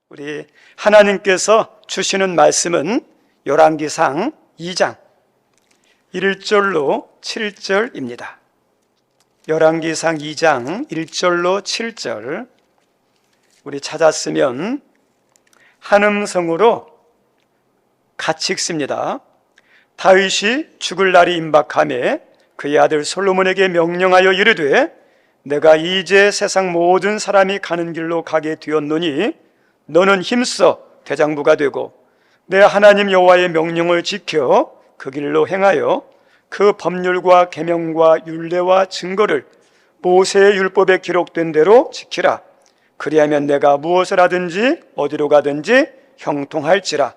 우리 하나님께서 주시는 말씀은 열왕기상 2장 1절로 7절입니다. 열왕기상 2장 1절로 7절 우리 찾았으면 한음성으로 같이 읽습니다. 다윗이 죽을 날이 임박하매 그의 아들 솔로몬에게 명령하여 이르되 내가 이제 세상 모든 사람이 가는 길로 가게 되었노니 너는 힘써 대장부가 되고 내 하나님 여호와의 명령을 지켜 그 길로 행하여 그 법률과 계명과 율례와 증거를 모세의 율법에 기록된 대로 지키라. 그리하면 내가 무엇을 하든지 어디로 가든지 형통할지라.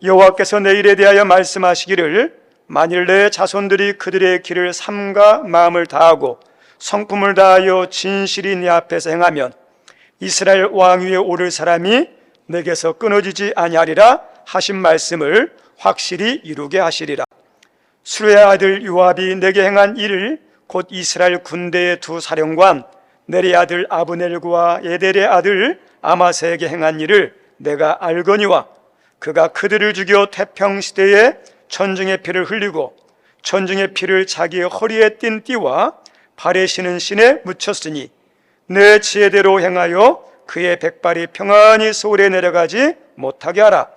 여호와께서 내 일에 대하여 말씀하시기를 만일 내 자손들이 그들의 길을 삼가 마음을 다하고 성품을 다하여 진실이 네 앞에서 행하면 이스라엘 왕 위에 오를 사람이 내게서 끊어지지 아니하리라 하신 말씀을 확실히 이루게 하시리라. 수레의 아들 요압이 내게 행한 일을 곧 이스라엘 군대의 두 사령관 네리의 아들 아브넬과 예델의 아들 아마사에게 행한 일을 내가 알거니와 그가 그들을 죽여 태평시대에 전쟁의 피를 흘리고 전쟁의 피를 자기의 허리에 띤 띠와 발에 신은 신에 묻혔으니 내 지혜대로 행하여 그의 백발이 평안히 소울에 내려가지 못하게 하라.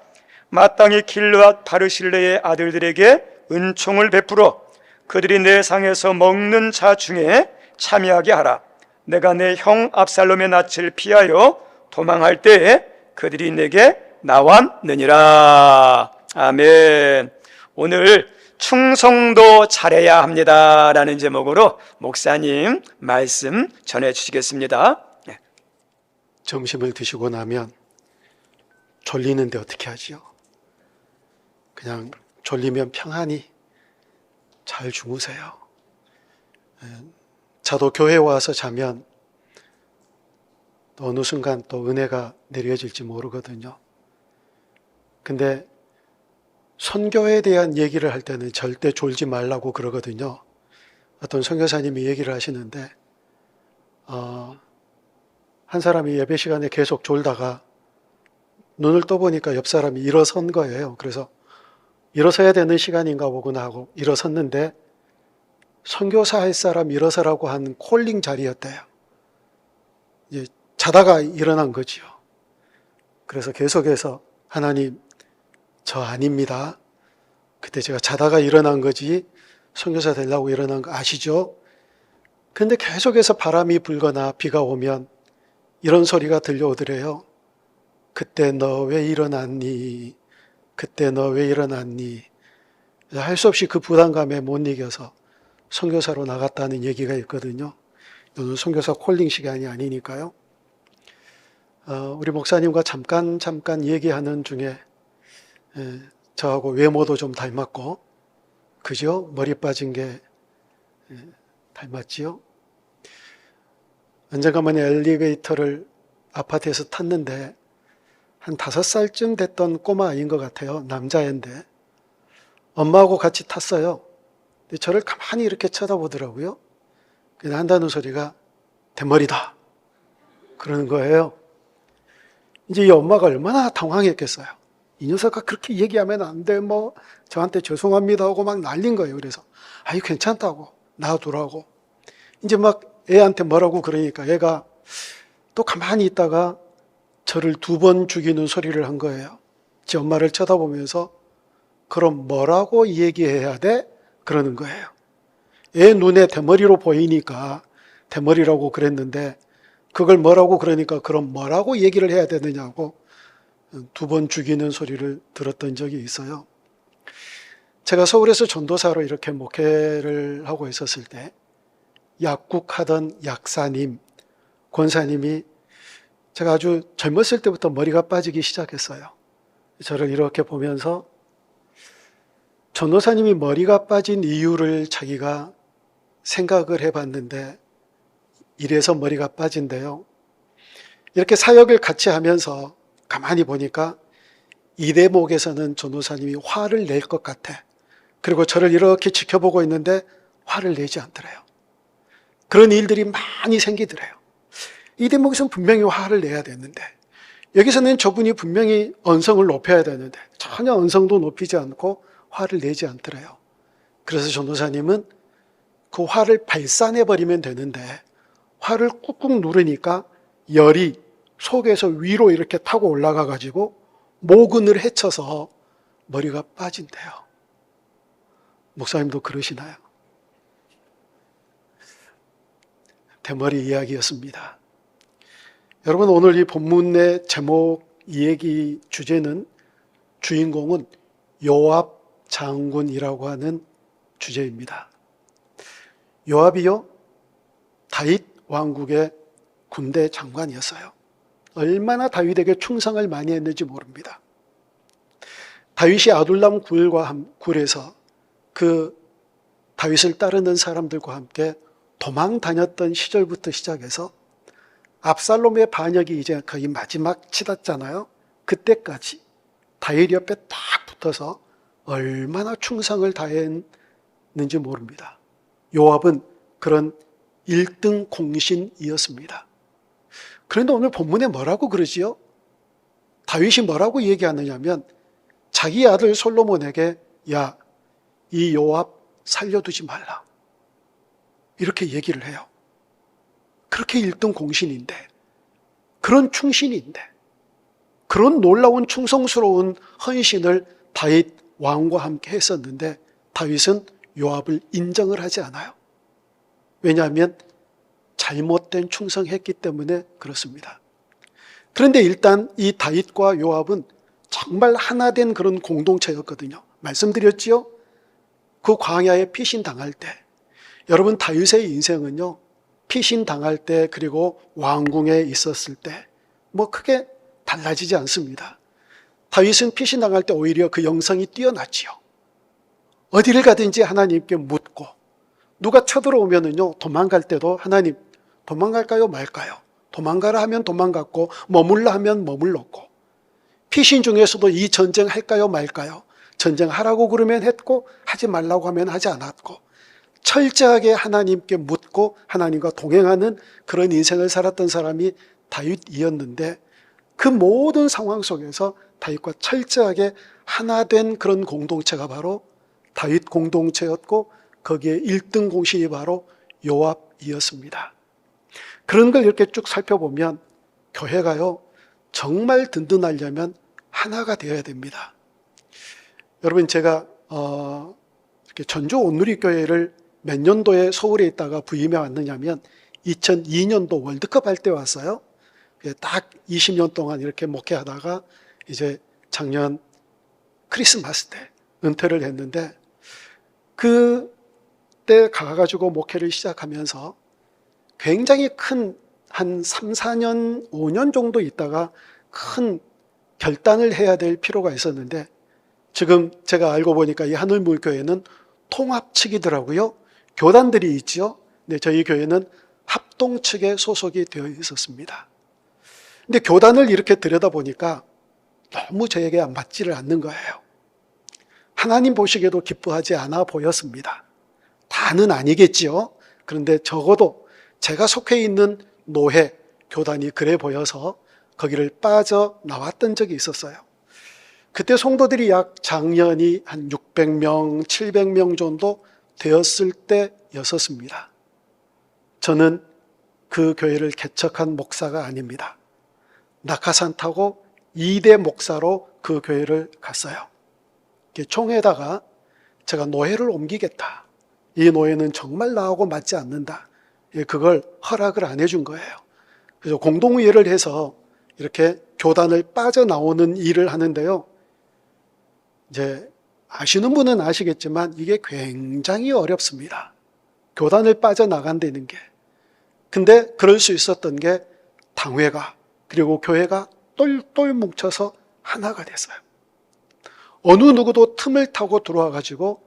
마땅히 길르앗 바르실레의 아들들에게 은총을 베풀어 그들이 내 상에서 먹는 자 중에 참여하게 하라. 내가 내 형 압살롬의 낯을 피하여 도망할 때에 그들이 내게 나왔느니라. 아멘. 오늘 충성도 잘해야 합니다 라는 제목으로 목사님 말씀 전해주시겠습니다. 점심을 드시고 나면 졸리는데 어떻게 하지요? 그냥 졸리면 평안히 잘 주무세요. 저도 교회에 와서 자면 또 어느 순간 또 은혜가 내려질지 모르거든요. 근데 선교에 대한 얘기를 할 때는 절대 졸지 말라고 그러거든요. 어떤 선교사님이 얘기를 하시는데 한 사람이 예배 시간에 계속 졸다가 눈을 떠보니까 옆 사람이 일어선 거예요. 그래서 일어서야 되는 시간인가 보구나 하고 일어섰는데 선교사 할 사람 일어서라고 한 콜링 자리였대요. 이제 자다가 일어난 거지요. 그래서 계속해서 하나님 저 아닙니다. 그때 제가 자다가 일어난 거지 선교사 되려고 일어난 거 아시죠? 근데 계속해서 바람이 불거나 비가 오면 이런 소리가 들려오더래요. 그때 너 왜 일어났니? 그때 너 왜 일어났니? 할 수 없이 그 부담감에 못 이겨서 선교사로 나갔다는 얘기가 있거든요. 오늘 선교사 콜링 시간이 아니니까요. 우리 목사님과 잠깐 얘기하는 중에 저하고 외모도 좀 닮았고, 그죠? 머리 빠진 게 닮았지요? 언젠가만에 엘리베이터를 아파트에서 탔는데 한 5살쯤 됐던 꼬마아이인 것 같아요. 남자애인데 엄마하고 같이 탔어요. 근데 저를 가만히 이렇게 쳐다보더라고요. 그냥 한다는 소리가 대머리다 그러는 거예요. 이제 이 엄마가 얼마나 당황했겠어요. 이 녀석아 그렇게 얘기하면 안 돼, 뭐 저한테 죄송합니다 하고 막 날린 거예요. 그래서 아이 괜찮다고 놔두라고 이제 막 애한테 뭐라고 그러니까 얘가 또 가만히 있다가 저를 2번 죽이는 소리를 한 거예요. 제 엄마를 쳐다보면서 그럼 뭐라고 얘기해야 돼? 그러는 거예요. 애 눈에 대머리로 보이니까 대머리라고 그랬는데 그걸 뭐라고 그러니까 그럼 뭐라고 얘기를 해야 되느냐고 2번 죽이는 소리를 들었던 적이 있어요. 제가 서울에서 전도사로 이렇게 목회를 하고 있었을 때 약국하던 약사님, 권사님이 제가 아주 젊었을 때부터 머리가 빠지기 시작했어요. 저를 이렇게 보면서 전도사님이 머리가 빠진 이유를 자기가 생각을 해봤는데 이래서 머리가 빠진대요. 이렇게 사역을 같이 하면서 가만히 보니까 이 대목에서는 전도사님이 화를 낼 것 같아. 그리고 저를 이렇게 지켜보고 있는데 화를 내지 않더래요. 그런 일들이 많이 생기더래요. 이 대목에서는 분명히 화를 내야 되는데 여기서는 저분이 분명히 언성을 높여야 되는데 전혀 언성도 높이지 않고 화를 내지 않더래요. 그래서 전도사님은 그 화를 발산해버리면 되는데 화를 꾹꾹 누르니까 열이 속에서 위로 이렇게 타고 올라가 가지고 모근을 헤쳐서 머리가 빠진대요. 목사님도 그러시나요? 대머리 이야기였습니다. 여러분, 오늘 이 본문의 제목, 이 얘기 주제는 주인공은 요압 장군이라고 하는 주제입니다. 요압이요, 다윗 왕국의 군대 장관이었어요. 얼마나 다윗에게 충성을 많이 했는지 모릅니다. 다윗이 아둘람 굴에서 그 다윗을 따르는 사람들과 함께 도망 다녔던 시절부터 시작해서 압살롬의 반역이 이제 거의 마지막 치닫잖아요. 그때까지 다윗 옆에 딱 붙어서 얼마나 충성을 다했는지 모릅니다. 요압은 그런 1등 공신이었습니다. 그런데 오늘 본문에 뭐라고 그러지요? 다윗이 뭐라고 얘기하느냐면 자기 아들 솔로몬에게 야, 이 요압 살려두지 말라, 이렇게 얘기를 해요. 그렇게 1등 공신인데, 그런 충신인데, 그런 놀라운 충성스러운 헌신을 다윗 왕과 함께 했었는데 다윗은 요압을 인정을 하지 않아요. 왜냐하면 잘못된 충성했기 때문에 그렇습니다. 그런데 일단 이 다윗과 요압은 정말 하나된 그런 공동체였거든요. 말씀드렸지요? 그 광야에 피신당할 때, 여러분, 다윗의 인생은요, 피신당할 때 그리고 왕궁에 있었을 때 뭐 크게 달라지지 않습니다. 다윗은 피신당할 때 오히려 그 영성이 뛰어났지요. 어디를 가든지 하나님께 묻고, 누가 쳐들어오면은요, 도망갈 때도 하나님, 도망갈까요 말까요? 도망가라 하면 도망갔고, 머물라 하면 머물렀고, 피신 중에서도 이 전쟁 할까요 말까요? 전쟁하라고 그러면 했고, 하지 말라고 하면 하지 않았고, 철저하게 하나님께 묻고 하나님과 동행하는 그런 인생을 살았던 사람이 다윗이었는데, 그 모든 상황 속에서 다윗과 철저하게 하나 된 그런 공동체가 바로 다윗 공동체였고, 거기에 1등 공신이 바로 요압이었습니다. 그런 걸 이렇게 쭉 살펴보면 교회가요, 정말 든든하려면 하나가 되어야 됩니다. 여러분, 제가 이렇게 전주 온누리교회를 몇 년도에 서울에 있다가 부임해 왔느냐면 2002년도 월드컵 할 때 왔어요. 딱 20년 동안 이렇게 목회하다가 이제 작년 크리스마스 때 은퇴를 했는데, 그때 가가지고 목회를 시작하면서 굉장히 큰 한 3, 4년, 5년 정도 있다가 큰 결단을 해야 될 필요가 있었는데, 지금 제가 알고 보니까 이 하늘물교회는 통합 측이더라고요. 교단들이 있죠. 근데 저희 교회는 합동 측에 소속이 되어 있었습니다. 근데 교단을 이렇게 들여다보니까 너무 저에게 맞지를 않는 거예요. 하나님 보시기에도 기뻐하지 않아 보였습니다. 다는 아니겠지요. 그런데 적어도 제가 속해 있는 노회, 교단이 그래 보여서 거기를 빠져나왔던 적이 있었어요. 그때 성도들이 약 작년이 한 600명, 700명 정도 되었을 때였었습니다. 저는 그 교회를 개척한 목사가 아닙니다. 낙하산 타고 2대 목사로 그 교회를 갔어요. 총회에다가 제가 노회를 옮기겠다, 이 노회는 정말 나하고 맞지 않는다, 그걸 허락을 안 해준 거예요. 그래서 공동의회를 해서 이렇게 교단을 빠져나오는 일을 하는데요, 이제 아시는 분은 아시겠지만 이게 굉장히 어렵습니다. 교단을 빠져나간다는 게. 근데 그럴 수 있었던 게 당회가 그리고 교회가 똘똘 뭉쳐서 하나가 됐어요. 어느 누구도 틈을 타고 들어와 가지고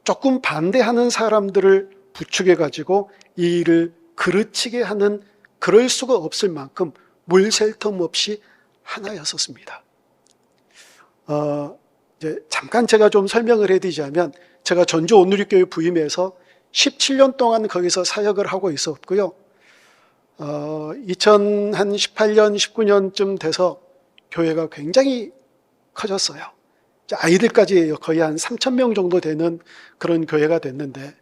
조금 반대하는 사람들을 부추겨 가지고 이 일을 그르치게 하는, 그럴 수가 없을 만큼 물 셀 틈 없이 하나였었습니다. 이제 잠깐 제가 좀 설명을 해드리자면, 제가 전주 온누리교회 부임해서 17년 동안 거기서 사역을 하고 있었고요. 2018년, 19년쯤 돼서 교회가 굉장히 커졌어요. 아이들까지 거의 한 3,000명 정도 되는 그런 교회가 됐는데,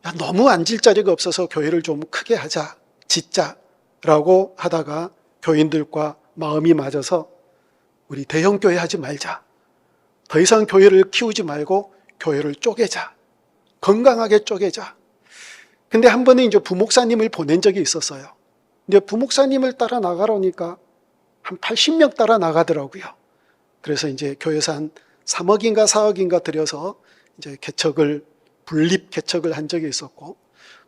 야, 너무 앉을 자리가 없어서 교회를 좀 크게 하자, 짓자라고 하다가 교인들과 마음이 맞아서 우리 대형 교회 하지 말자. 더 이상 교회를 키우지 말고 교회를 쪼개자. 건강하게 쪼개자. 근데 한 번은 이제 부목사님을 보낸 적이 있었어요. 근데 부목사님을 따라 나가라니까 한 80명 따라 나가더라고요. 그래서 이제 교회에서 한 3억인가 4억인가 들여서 이제 분립 개척을 한 적이 있었고,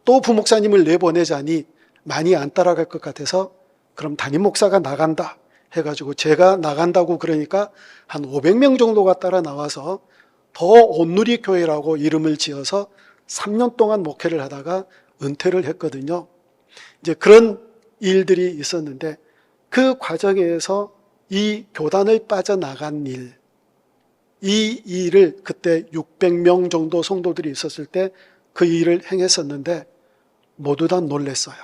또 부목사님을 내보내자니 많이 안 따라갈 것 같아서 그럼 담임 목사가 나간다 해가지고 제가 나간다고 그러니까 한 500명 정도가 따라 나와서 더 온누리 교회라고 이름을 지어서 3년 동안 목회를 하다가 은퇴를 했거든요. 이제 그런 일들이 있었는데, 그 과정에서 이 교단을 빠져나간 일, 이 일을 그때 600명 정도 성도들이 있었을 때 그 일을 행했었는데 모두 다 놀랬어요.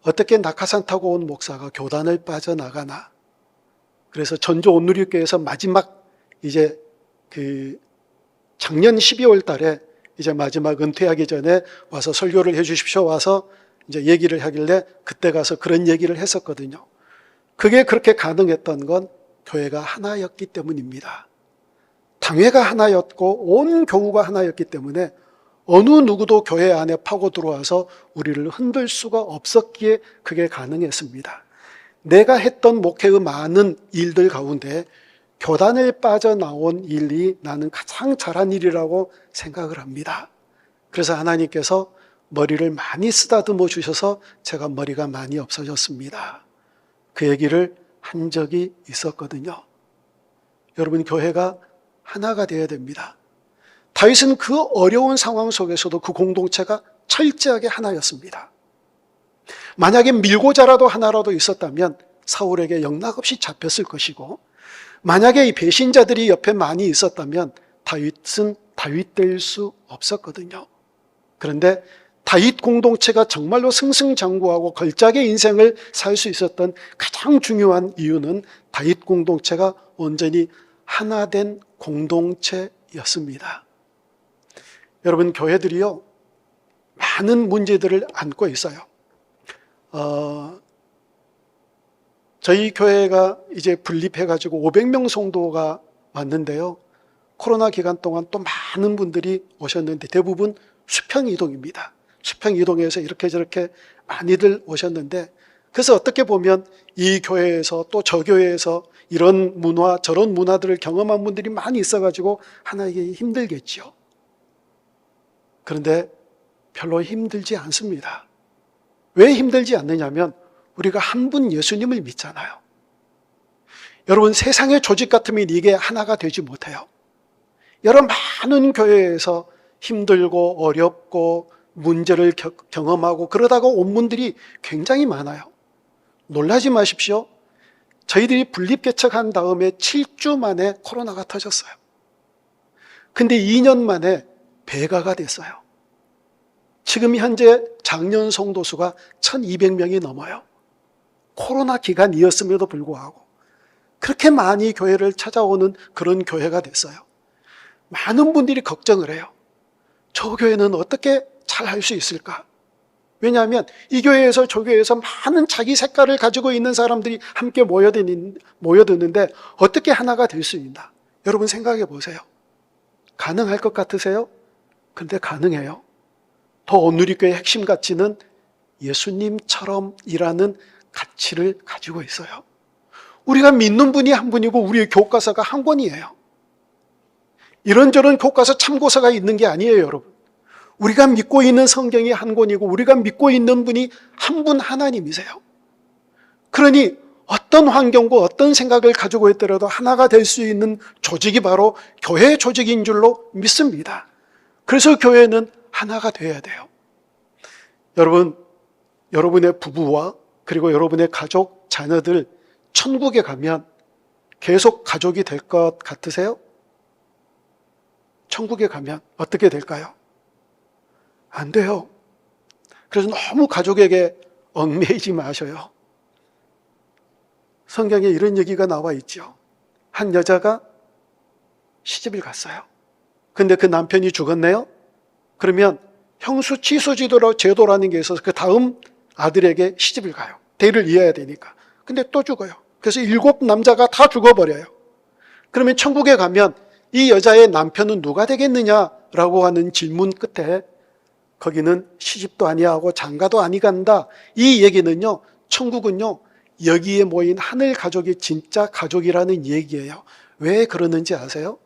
어떻게 낙하산 타고 온 목사가 교단을 빠져나가나. 그래서 전주 온누리교회에서 마지막 이제 작년 12월 달에 이제 마지막 은퇴하기 전에 와서 설교를 해 주십시오 와서 이제 얘기를 하길래 그때 가서 그런 얘기를 했었거든요. 그게 그렇게 가능했던 건 교회가 하나였기 때문입니다. 당회가 하나였고 온 교우가 하나였기 때문에 어느 누구도 교회 안에 파고 들어와서 우리를 흔들 수가 없었기에 그게 가능했습니다. 내가 했던 목회의 많은 일들 가운데 교단을 빠져나온 일이 나는 가장 잘한 일이라고 생각을 합니다. 그래서 하나님께서 머리를 많이 쓰다듬어 주셔서 제가 머리가 많이 없어졌습니다. 그 얘기를 한 적이 있었거든요. 여러분, 교회가 하나가 되어야 됩니다. 다윗은 그 어려운 상황 속에서도 그 공동체가 철저하게 하나였습니다. 만약에 밀고자라도 하나라도 있었다면 사울에게 영락없이 잡혔을 것이고, 만약에 이 배신자들이 옆에 많이 있었다면 다윗은 다윗 될 수 없었거든요. 그런데 다윗 공동체가 정말로 승승장구하고 걸작의 인생을 살 수 있었던 가장 중요한 이유는 다윗 공동체가 온전히 하나 된 공동체였습니다. 여러분, 교회들이요, 많은 문제들을 안고 있어요. 저희 교회가 이제 분립해가지고 500명 성도가 왔는데요. 코로나 기간 동안 또 많은 분들이 오셨는데 대부분 수평 이동입니다. 수평 이동해서 이렇게 저렇게 많이들 오셨는데, 그래서 어떻게 보면 이 교회에서 또 저 교회에서 이런 문화 저런 문화들을 경험한 분들이 많이 있어가지고 하나이게 힘들겠죠. 그런데 별로 힘들지 않습니다. 왜 힘들지 않느냐면 우리가 한 분 예수님을 믿잖아요. 여러분, 세상의 조직 같으면 이게 하나가 되지 못해요. 여러 많은 교회에서 힘들고 어렵고 문제를 경험하고 그러다가 온 분들이 굉장히 많아요. 놀라지 마십시오. 저희들이 분립개척한 다음에 7주 만에 코로나가 터졌어요. 근데 2년 만에 배가가 됐어요. 지금 현재 장년 성도수가 1200명이 넘어요. 코로나 기간이었음에도 불구하고 그렇게 많이 교회를 찾아오는 그런 교회가 됐어요. 많은 분들이 걱정을 해요. 저 교회는 어떻게 잘 할 수 있을까? 왜냐하면 이 교회에서 저 교회에서 많은 자기 색깔을 가지고 있는 사람들이 함께 모여드는데 어떻게 하나가 될 수 있나? 여러분, 생각해 보세요. 가능할 것 같으세요? 근데 가능해요. 더 온누리교회의 핵심 가치는 예수님처럼이라는 가치를 가지고 있어요. 우리가 믿는 분이 한 분이고 우리의 교과서가 한 권이에요. 이런저런 교과서 참고서가 있는 게 아니에요, 여러분. 우리가 믿고 있는 성경이 한 권이고 우리가 믿고 있는 분이 한 분 하나님이세요. 그러니 어떤 환경과 어떤 생각을 가지고 있더라도 하나가 될 수 있는 조직이 바로 교회 조직인 줄로 믿습니다. 그래서 교회는 하나가 되어야 돼요. 여러분, 여러분의 부부와 그리고 여러분의 가족, 자녀들 천국에 가면 계속 가족이 될 것 같으세요? 천국에 가면 어떻게 될까요? 안 돼요. 그래서 너무 가족에게 얽매이지 마셔요. 성경에 이런 얘기가 나와 있죠. 한 여자가 시집을 갔어요. 근데 그 남편이 죽었네요. 그러면 형수 취소 제도라는 게 있어서 그 다음 아들에게 시집을 가요. 대를 이어야 되니까. 근데 또 죽어요. 그래서 7 남자가 다 죽어버려요. 그러면 천국에 가면 이 여자의 남편은 누가 되겠느냐라고 하는 질문 끝에 거기는 시집도 아니하고 장가도 아니 간다. 이 얘기는요, 천국은요, 여기에 모인 하늘 가족이 진짜 가족이라는 얘기예요. 왜 그러는지 아세요?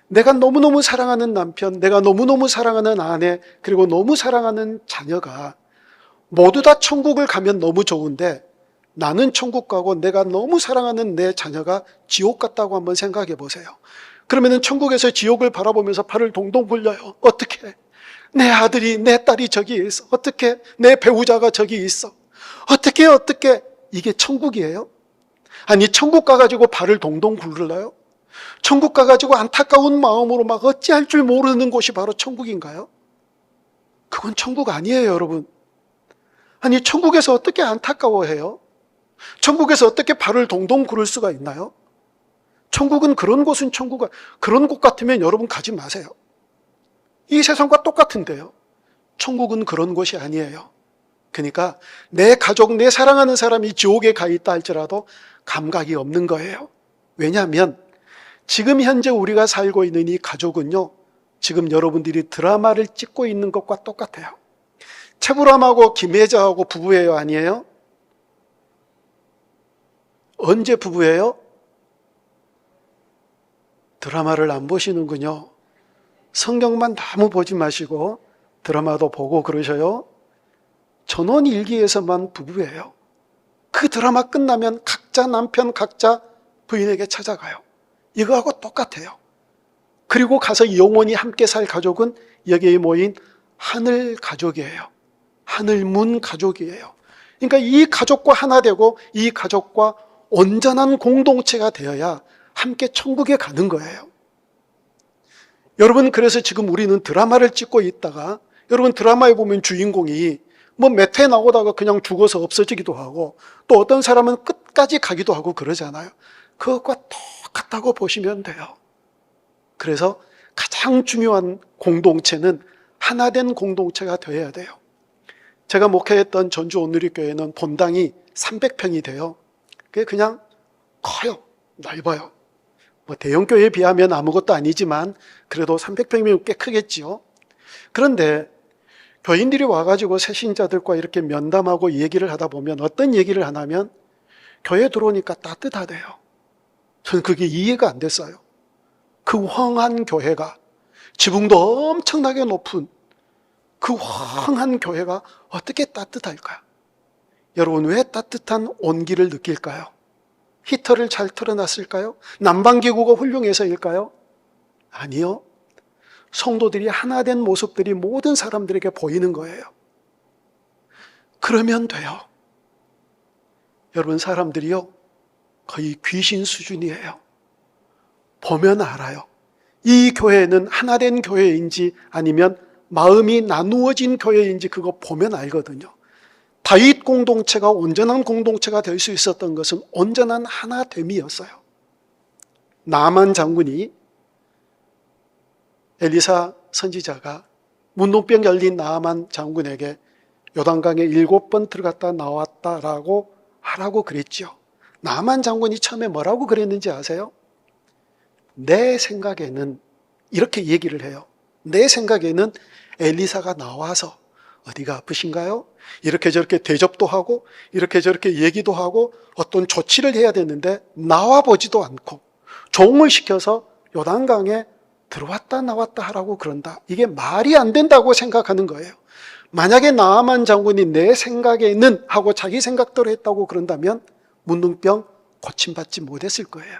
내가 너무너무 사랑하는 남편, 내가 너무너무 사랑하는 아내, 그리고 너무 사랑하는 자녀가 모두 다 천국을 가면 너무 좋은데 나는 천국 가고 내가 너무 사랑하는 내 자녀가 지옥 갔다고 한번 생각해 보세요. 그러면은 천국에서 지옥을 바라보면서 팔을 동동 굴려요. 어떻게? 내 아들이, 내 딸이 저기 있어. 어떻게? 내 배우자가 저기 있어. 어떻게? 이게 천국이에요? 아니, 천국 가가지고 발을 동동 굴러요? 천국 가가지고 안타까운 마음으로 막 어찌할 줄 모르는 곳이 바로 천국인가요? 그건 천국 아니에요, 여러분. 아니, 천국에서 어떻게 안타까워해요? 천국에서 어떻게 발을 동동 구를 수가 있나요? 천국은 그런 곳은 그런 곳 같으면 여러분 가지 마세요. 이 세상과 똑같은데요. 천국은 그런 곳이 아니에요. 그러니까 내 가족, 내 사랑하는 사람이 지옥에 가 있다 할지라도 감각이 없는 거예요. 왜냐하면 지금 현재 우리가 살고 있는 이 가족은요, 지금 여러분들이 드라마를 찍고 있는 것과 똑같아요. 최불암하고 김혜자하고 부부예요, 아니에요? 언제 부부예요? 드라마를 안 보시는군요. 성경만 너무 보지 마시고 드라마도 보고 그러셔요. 전원일기에서만 부부예요. 그 드라마 끝나면 각자 남편, 각자 부인에게 찾아가요. 이거하고 똑같아요. 그리고 가서 영원히 함께 살 가족은 여기에 모인 하늘 가족이에요. 하늘문 가족이에요. 그러니까 이 가족과 하나 되고 이 가족과 온전한 공동체가 되어야 함께 천국에 가는 거예요. 여러분, 그래서 지금 우리는 드라마를 찍고 있다가, 여러분 드라마에 보면 주인공이 뭐 몇 회 나오다가 그냥 죽어서 없어지기도 하고, 또 어떤 사람은 끝까지 가기도 하고 그러잖아요. 그것과 똑같다고 보시면 돼요. 그래서 가장 중요한 공동체는 하나된 공동체가 되어야 돼요. 제가 목회했던 전주 온누리교회는 본당이 300평이 돼요. 그게 그냥 커요. 넓어요. 뭐 대형교회에 비하면 아무것도 아니지만 그래도 300평이면 꽤 크겠지요. 그런데 교인들이 와가지고 새신자들과 이렇게 면담하고 얘기를 하다 보면 어떤 얘기를 하냐면 교회 들어오니까 따뜻하대요. 저는 그게 이해가 안 됐어요. 그 황한 교회가, 지붕도 엄청나게 높은 그 황한 교회가 어떻게 따뜻할까요? 여러분, 왜 따뜻한 온기를 느낄까요? 히터를 잘 틀어놨을까요? 난방기구가 훌륭해서일까요? 아니요. 성도들이 하나 된 모습들이 모든 사람들에게 보이는 거예요. 그러면 돼요. 여러분, 사람들이요, 거의 귀신 수준이에요. 보면 알아요. 이 교회는 하나 된 교회인지 아니면 마음이 나누어진 교회인지 그거 보면 알거든요. 다윗 공동체가 온전한 공동체가 될 수 있었던 것은 온전한 하나됨이었어요. 나만 장군이, 엘리사 선지자가 문둥병 열린 나만 장군에게 요단강에 7번 들어갔다 나왔다라고 하라고 그랬죠. 나만 장군이 처음에 뭐라고 그랬는지 아세요? 내 생각에는, 이렇게 얘기를 해요. 내 생각에는 엘리사가 나와서 어디가 아프신가요? 이렇게 저렇게 대접도 하고 이렇게 저렇게 얘기도 하고 어떤 조치를 해야 되는데 나와보지도 않고 종을 시켜서 요단강에 들어왔다 나왔다 하라고 그런다. 이게 말이 안 된다고 생각하는 거예요. 만약에 나아만 장군이 내 생각에는 하고 자기 생각대로 했다고 그런다면 문둥병 고침받지 못했을 거예요.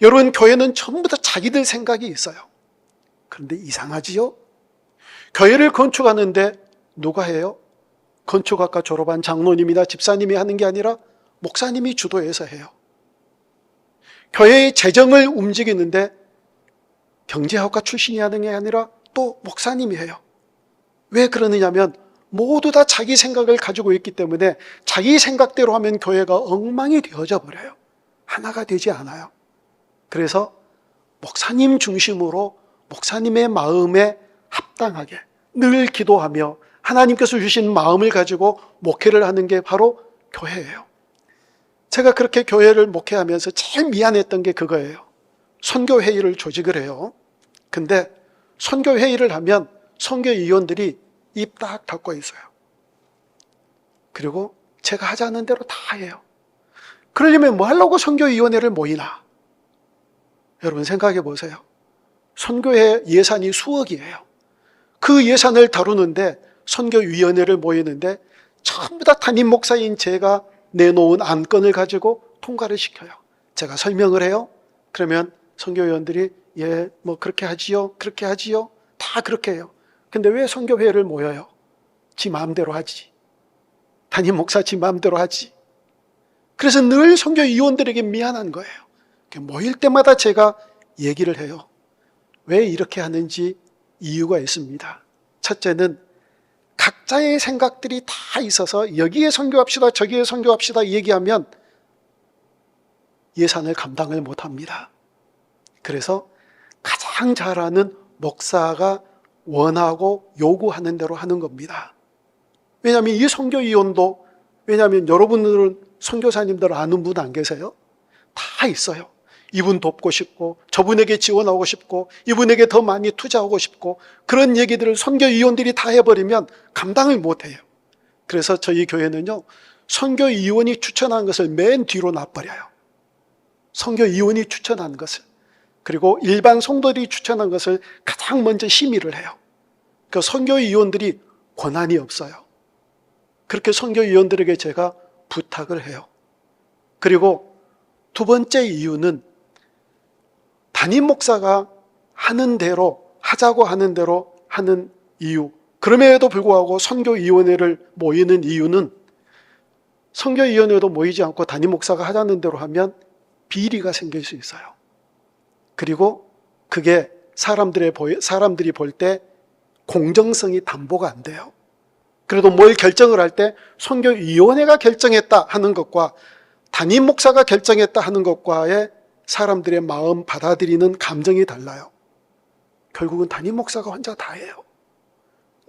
여러분, 교회는 전부 다 자기들 생각이 있어요. 그런데 이상하지요? 교회를 건축하는데 누가 해요? 건축학과 졸업한 장로님이나 집사님이 하는 게 아니라 목사님이 주도해서 해요. 교회의 재정을 움직이는데 경제학과 출신이 하는 게 아니라 또 목사님이 해요. 왜 그러느냐면 모두 다 자기 생각을 가지고 있기 때문에 자기 생각대로 하면 교회가 엉망이 되어져 버려요. 하나가 되지 않아요. 그래서 목사님 중심으로 목사님의 마음에 합당하게 늘 기도하며 하나님께서 주신 마음을 가지고 목회를 하는 게 바로 교회예요. 제가 그렇게 교회를 목회하면서 제일 미안했던 게 그거예요. 선교회의를 조직을 해요. 근데 선교회의를 하면 선교위원들이 입 딱 닫고 있어요. 그리고 제가 하자는 대로 다 해요. 그러려면 뭐 하려고 선교위원회를 모이나? 여러분 생각해 보세요. 선교회 예산이 수억이에요. 그 예산을 다루는데 선교위원회를 모이는데 전부 다 담임 목사인 제가 내놓은 안건을 가지고 통과를 시켜요. 제가 설명을 해요. 그러면 선교위원들이 예, 뭐 그렇게 하지요, 그렇게 하지요. 다 그렇게 해요. 근데 왜 선교회를 모여요? 지 마음대로 하지. 담임 목사 지 마음대로 하지. 그래서 늘 선교위원들에게 미안한 거예요. 모일 때마다 제가 얘기를 해요. 왜 이렇게 하는지 이유가 있습니다. 첫째는 각자의 생각들이 다 있어서 여기에 선교합시다, 저기에 선교합시다 얘기하면 예산을 감당을 못합니다. 그래서 가장 잘하는 목사가 원하고 요구하는 대로 하는 겁니다. 왜냐하면 이 선교위원도, 왜냐하면 여러분들은 선교사님들 아는 분 안 계세요? 다 있어요. 이분 돕고 싶고, 저분에게 지원하고 싶고, 이분에게 더 많이 투자하고 싶고, 그런 얘기들을 선교위원들이 다 해버리면 감당을 못해요. 그래서 저희 교회는요, 선교위원이 추천한 것을 맨 뒤로 놔버려요. 선교위원이 추천한 것을. 그리고 일반 성도들이 추천한 것을 가장 먼저 심의를 해요. 그 선교위원들이 권한이 없어요. 그렇게 선교위원들에게 제가 부탁을 해요. 그리고 두 번째 이유는 담임 목사가 하는 대로, 하자고 하는 대로 하는 이유. 그럼에도 불구하고 선교위원회를 모이는 이유는 선교위원회도 모이지 않고 담임 목사가 하자는 대로 하면 비리가 생길 수 있어요. 그리고 그게 사람들이 볼 때 공정성이 담보가 안 돼요. 그래도 뭘 결정을 할 때 선교위원회가 결정했다 하는 것과 담임 목사가 결정했다 하는 것과의 사람들의 마음 받아들이는 감정이 달라요. 결국은 담임 목사가 혼자 다 해요.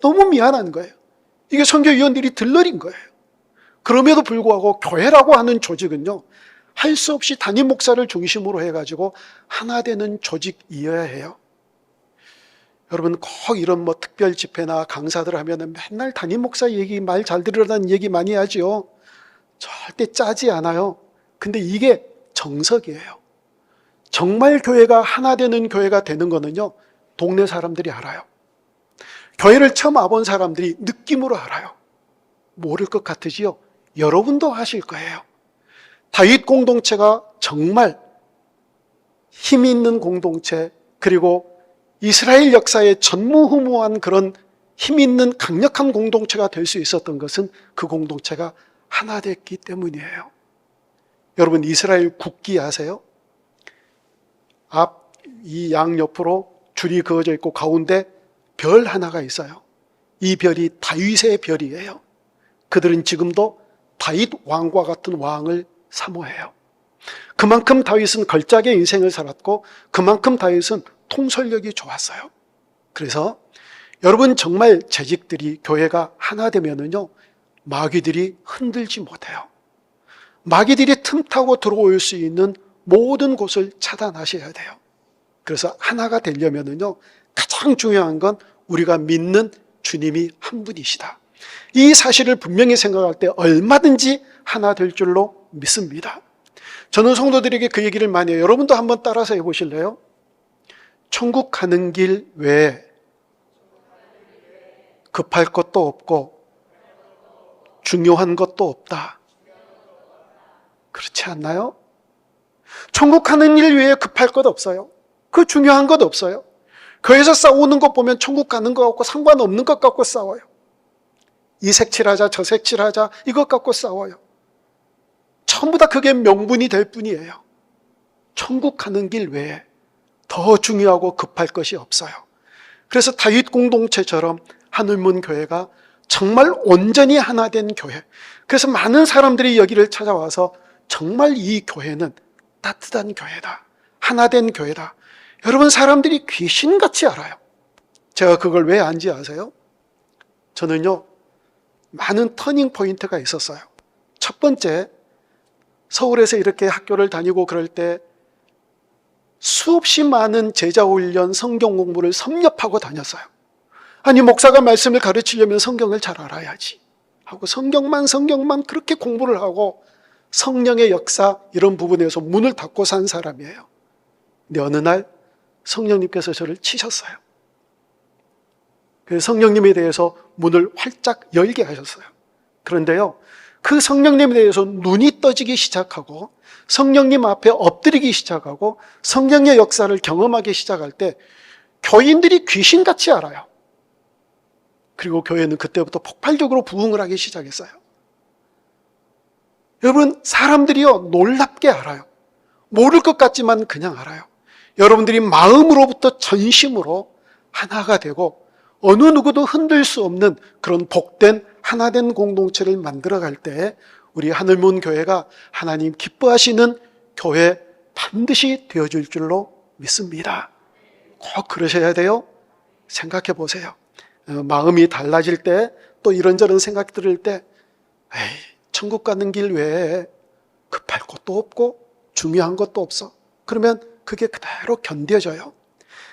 너무 미안한 거예요. 이게 선교위원들이 들러린 거예요. 그럼에도 불구하고 교회라고 하는 조직은요, 할 수 없이 담임 목사를 중심으로 해가지고 하나 되는 조직이어야 해요. 여러분 꼭 이런 뭐 특별 집회나 강사들 하면은 맨날 담임 목사 얘기, 말 잘 들으라는 얘기 많이 하죠. 절대 짜지 않아요. 근데 이게 정석이에요. 정말 교회가 하나 되는 교회가 되는 거는요, 동네 사람들이 알아요. 교회를 처음 와본 사람들이 느낌으로 알아요. 모를 것 같으지요? 여러분도 아실 거예요. 다윗 공동체가 정말 힘이 있는 공동체, 그리고 이스라엘 역사에 전무후무한 그런 힘 있는 강력한 공동체가 될 수 있었던 것은 그 공동체가 하나 됐기 때문이에요. 여러분 이스라엘 국기 아세요? 앞 이 양옆으로 줄이 그어져 있고 가운데 별 하나가 있어요. 이 별이 다윗의 별이에요. 그들은 지금도 다윗 왕과 같은 왕을 사모해요. 그만큼 다윗은 걸작의 인생을 살았고 그만큼 다윗은 통솔력이 좋았어요. 그래서 여러분 정말 재직들이 교회가 하나 되면은요, 마귀들이 흔들지 못해요. 마귀들이 틈타고 들어올 수 있는 모든 곳을 차단하셔야 돼요. 그래서 하나가 되려면은요, 가장 중요한 건 우리가 믿는 주님이 한 분이시다. 이 사실을 분명히 생각할 때 얼마든지 하나 될 줄로 믿습니다. 저는 성도들에게 그 얘기를 많이 해요. 여러분도 한번 따라서 해보실래요? 천국 가는 길 외에 급할 것도 없고 중요한 것도 없다. 그렇지 않나요? 천국 가는 일 외에 급할 것 없어요. 그 중요한 것 없어요. 교회에서 싸우는 것 보면 천국 가는 것 같고 상관없는 것 같고 싸워요. 이 색칠하자 저 색칠하자 이것 갖고 싸워요. 전부 다 그게 명분이 될 뿐이에요. 천국 가는 길 외에 더 중요하고 급할 것이 없어요. 그래서 다윗 공동체처럼 하늘문 교회가 정말 온전히 하나 된 교회. 그래서 많은 사람들이 여기를 찾아와서 정말 이 교회는 따뜻한 교회다. 하나 된 교회다. 여러분, 사람들이 귀신같이 알아요. 제가 그걸 왜 안지 아세요? 저는요, 많은 터닝 포인트가 있었어요. 첫 번째, 서울에서 이렇게 학교를 다니고 그럴 때 수없이 많은 제자훈련, 성경 공부를 섭렵하고 다녔어요. 아니, 목사가 말씀을 가르치려면 성경을 잘 알아야지 하고 성경만 그렇게 공부를 하고 성령의 역사 이런 부분에서 문을 닫고 산 사람이에요. 근데 어느 날 성령님께서 저를 치셨어요. 그래서 성령님에 대해서 문을 활짝 열게 하셨어요. 그런데요, 그 성령님에 대해서 눈이 떠지기 시작하고 성령님 앞에 엎드리기 시작하고 성령의 역사를 경험하기 시작할 때 교인들이 귀신같이 알아요. 그리고 교회는 그때부터 폭발적으로 부흥을 하기 시작했어요. 여러분, 사람들이요, 놀랍게 알아요. 모를 것 같지만 그냥 알아요. 여러분들이 마음으로부터 전심으로 하나가 되고 어느 누구도 흔들 수 없는 그런 복된 하나된 공동체를 만들어갈 때 우리 하늘문 교회가 하나님 기뻐하시는 교회 반드시 되어줄 줄로 믿습니다. 꼭 그러셔야 돼요. 생각해 보세요. 마음이 달라질 때, 또 이런저런 생각 들을 때, 에이, 천국 가는 길 외에 급할 것도 없고 중요한 것도 없어. 그러면 그게 그대로 견뎌져요.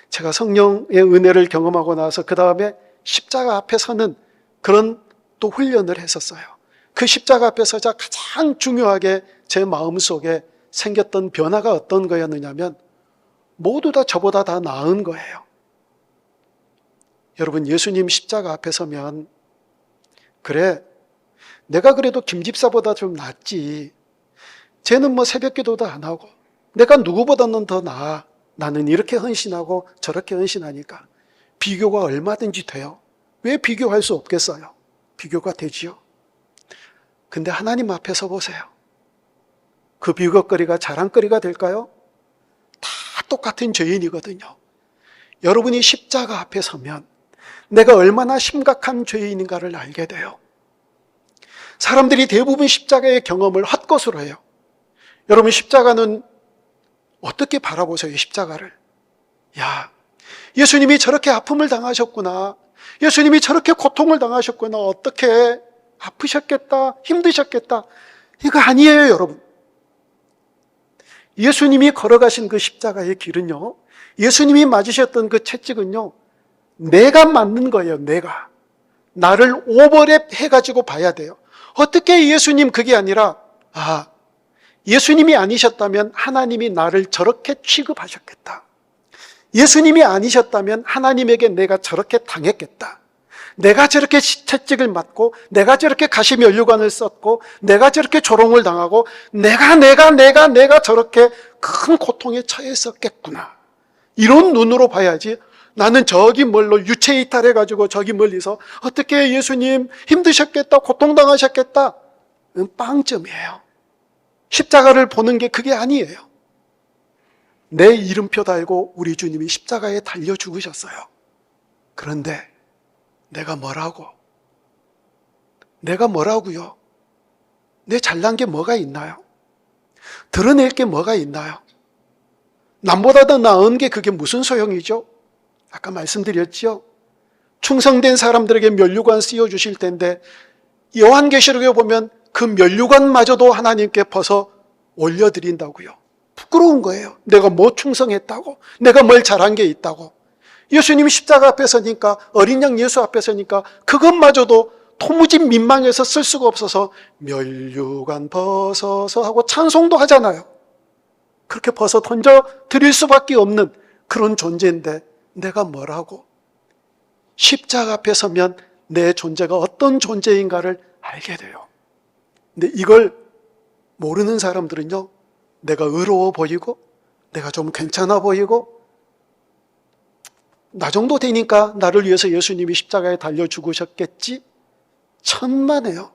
제가 성령의 은혜를 경험하고 나서 그 다음에 십자가 앞에 서는 그런 또 훈련을 했었어요. 그 십자가 앞에 서자 가장 중요하게 제 마음속에 생겼던 변화가 어떤 거였느냐면 모두 다 저보다 다 나은 거예요. 여러분, 예수님 십자가 앞에 서면 그래, 내가 그래도 김 집사보다 좀 낫지. 쟤는 뭐 새벽기도도 안 하고 내가 누구보다는 더 나아. 나는 이렇게 헌신하고 저렇게 헌신하니까 비교가 얼마든지 돼요. 왜 비교할 수 없겠어요? 비교가 되지요. 근데 하나님 앞에 서 보세요. 그 비교거리가 자랑거리가 될까요? 다 똑같은 죄인이거든요. 여러분이 십자가 앞에 서면 내가 얼마나 심각한 죄인인가를 알게 돼요. 사람들이 대부분 십자가의 경험을 헛것으로 해요. 여러분, 십자가는 어떻게 바라보세요, 십자가를? 야, 예수님이 저렇게 아픔을 당하셨구나. 예수님이 저렇게 고통을 당하셨구나. 어떻게 아프셨겠다, 힘드셨겠다. 이거 아니에요, 여러분. 예수님이 걸어가신 그 십자가의 길은요, 예수님이 맞으셨던 그 채찍은요, 내가 맞는 거예요, 내가. 나를 오버랩 해가지고 봐야 돼요. 어떻게 예수님 그게 아니라, 예수님이 아니셨다면 하나님이 나를 저렇게 취급하셨겠다. 예수님이 아니셨다면 하나님에게 내가 저렇게 당했겠다. 내가 저렇게 채찍을 맞고 내가 저렇게 가시면류관을 썼고 내가 저렇게 조롱을 당하고 내가 저렇게 큰 고통에 처했었겠구나. 이런 눈으로 봐야지. 나는 저기 멀로 유체이탈해가지고 저기 멀리서 어떻게 예수님 힘드셨겠다, 고통당하셨겠다. 빵점이에요. 십자가를 보는 게 그게 아니에요. 내 이름표 달고 우리 주님이 십자가에 달려 죽으셨어요. 그런데 내가 뭐라고요? 내 잘난 게 뭐가 있나요? 드러낼 게 뭐가 있나요? 남보다 더 나은 게 그게 무슨 소용이죠? 아까 말씀드렸죠? 충성된 사람들에게 면류관 씌워주실 텐데 요한계시록에 보면 그 면류관마저도 하나님께 벗어 올려드린다고요. 부끄러운 거예요. 내가 뭐 충성했다고, 내가 뭘 잘한 게 있다고. 예수님이 십자가 앞에 서니까, 어린 양 예수 앞에 서니까 그것마저도 도무지 민망해서 쓸 수가 없어서 면류관 벗어서 하고 찬송도 하잖아요. 그렇게 벗어 던져 드릴 수밖에 없는 그런 존재인데 내가 뭐라고? 십자가 앞에 서면 내 존재가 어떤 존재인가를 알게 돼요. 근데 이걸 모르는 사람들은요, 내가 의로워 보이고 내가 좀 괜찮아 보이고 나 정도 되니까 나를 위해서 예수님이 십자가에 달려 죽으셨겠지? 천만에요.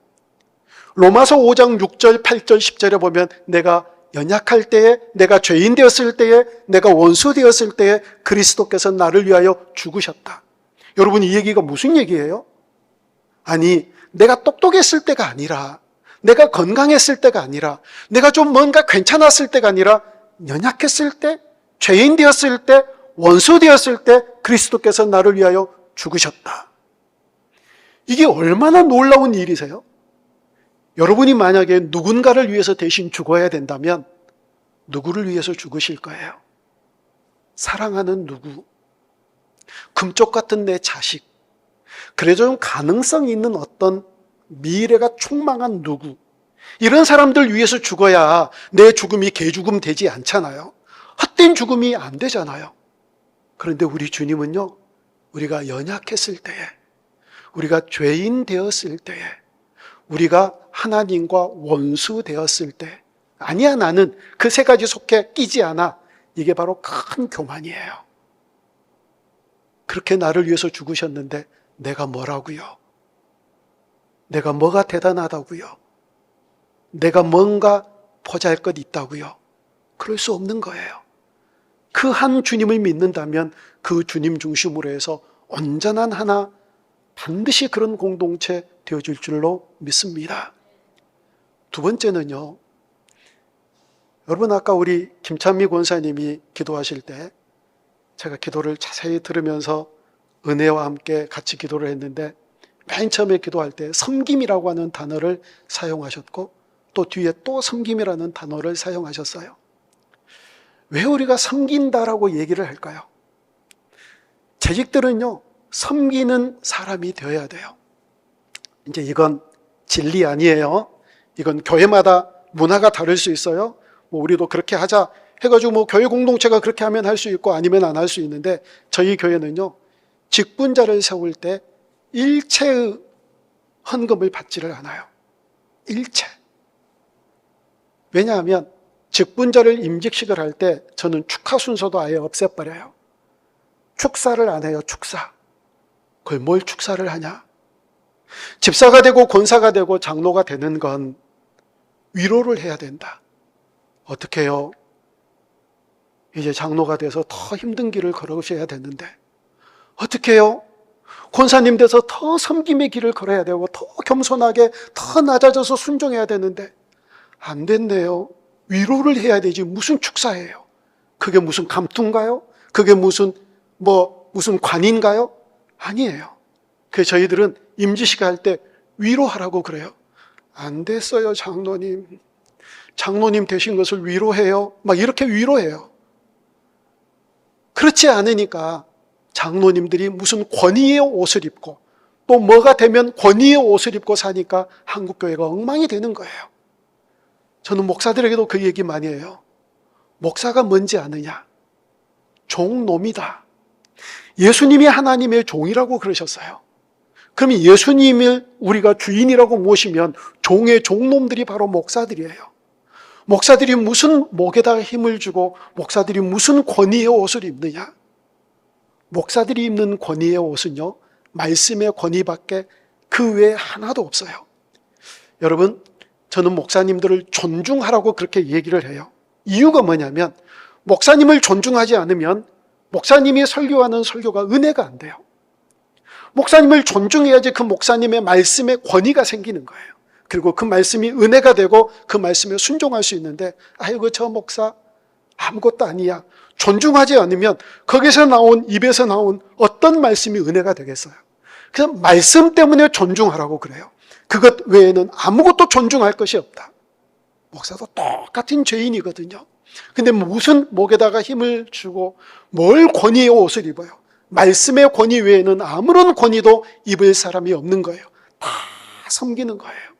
로마서 5장 6절, 8절, 10절에 보면 내가 연약할 때에, 내가 죄인 되었을 때에, 내가 원수 되었을 때에 그리스도께서 나를 위하여 죽으셨다. 여러분, 이 얘기가 무슨 얘기예요? 아니, 내가 똑똑했을 때가 아니라, 내가 건강했을 때가 아니라, 내가 좀 뭔가 괜찮았을 때가 아니라, 연약했을 때, 죄인 되었을 때, 원수 되었을 때 그리스도께서 나를 위하여 죽으셨다. 이게 얼마나 놀라운 일이세요? 여러분이 만약에 누군가를 위해서 대신 죽어야 된다면 누구를 위해서 죽으실 거예요? 사랑하는 누구? 금쪽 같은 내 자식? 그래도 좀 가능성이 있는 어떤 미래가 촉망한 누구? 이런 사람들 위해서 죽어야 내 죽음이 개죽음 되지 않잖아요. 헛된 죽음이 안 되잖아요. 그런데 우리 주님은요, 우리가 연약했을 때에, 우리가 죄인 되었을 때에, 우리가 하나님과 원수 되었을 때, 아니야, 나는 그 세 가지 속해 끼지 않아. 이게 바로 큰 교만이에요. 그렇게 나를 위해서 죽으셨는데 내가 뭐라고요? 내가 뭐가 대단하다고요? 내가 뭔가 보잘것 있다고요? 그럴 수 없는 거예요. 그 한 주님을 믿는다면 그 주님 중심으로 해서 온전한 하나, 반드시 그런 공동체 되어질 줄로 믿습니다. 두 번째는요, 여러분 아까 우리 김찬미 권사님이 기도하실 때 제가 기도를 자세히 들으면서 은혜와 함께 같이 기도를 했는데, 맨 처음에 기도할 때 섬김이라고 하는 단어를 사용하셨고 또 뒤에 또 섬김이라는 단어를 사용하셨어요. 왜 우리가 섬긴다라고 얘기를 할까요? 재직들은요, 섬기는 사람이 되어야 돼요. 이제 이건 진리 아니에요. 이건 교회마다 문화가 다를 수 있어요. 우리도 그렇게 하자 해가지고 교회 공동체가 그렇게 하면 할 수 있고 아니면 안 할 수 있는데, 저희 교회는요, 직분자를 세울 때 일체의 헌금을 받지를 않아요. 일체. 왜냐하면 직분자를 임직식을 할 때 저는 축하 순서도 아예 없애버려요. 축사를 안 해요. 축사. 그걸 뭘 축사를 하냐? 집사가 되고 권사가 되고 장로가 되는 건 위로를 해야 된다. 어떻게 해요? 이제 장로가 돼서 더 힘든 길을 걸으셔야 되는데 어떻게 해요? 권사님 돼서 더 섬김의 길을 걸어야 되고 더 겸손하게 더 낮아져서 순종해야 되는데 안 된대요. 위로를 해야 되지 무슨 축사예요? 그게 무슨 감투인가요? 그게 무슨 관인가요? 아니에요. 그래서 저희들은 임지식 할 때 위로하라고 그래요. 안 됐어요, 장로님. 장로님 되신 것을 위로해요. 막 이렇게 위로해요. 그렇지 않으니까 장로님들이 무슨 권위의 옷을 입고 또 뭐가 되면 권위의 옷을 입고 사니까 한국교회가 엉망이 되는 거예요. 저는 목사들에게도 그 얘기 많이 해요. 목사가 뭔지 아느냐? 종놈이다. 예수님이 하나님의 종이라고 그러셨어요. 그럼 예수님을 우리가 주인이라고 모시면 종의 종놈들이 바로 목사들이에요. 목사들이 무슨 목에다가 힘을 주고 목사들이 무슨 권위의 옷을 입느냐? 목사들이 입는 권위의 옷은요, 말씀의 권위밖에 그 외에 하나도 없어요. 여러분, 저는 목사님들을 존중하라고 그렇게 얘기를 해요. 이유가 뭐냐면 목사님을 존중하지 않으면 목사님이 설교하는 설교가 은혜가 안 돼요. 목사님을 존중해야지 그 목사님의 말씀에 권위가 생기는 거예요. 그리고 그 말씀이 은혜가 되고 그 말씀에 순종할 수 있는데, 아이고 저 목사 아무것도 아니야, 존중하지 않으면 거기서 나온, 입에서 나온 어떤 말씀이 은혜가 되겠어요? 그래서 말씀 때문에 존중하라고 그래요. 그것 외에는 아무것도 존중할 것이 없다. 목사도 똑같은 죄인이거든요. 근데 무슨 목에다가 힘을 주고 뭘 권위의 옷을 입어요? 말씀의 권위 외에는 아무런 권위도 입을 사람이 없는 거예요. 다 섬기는 거예요.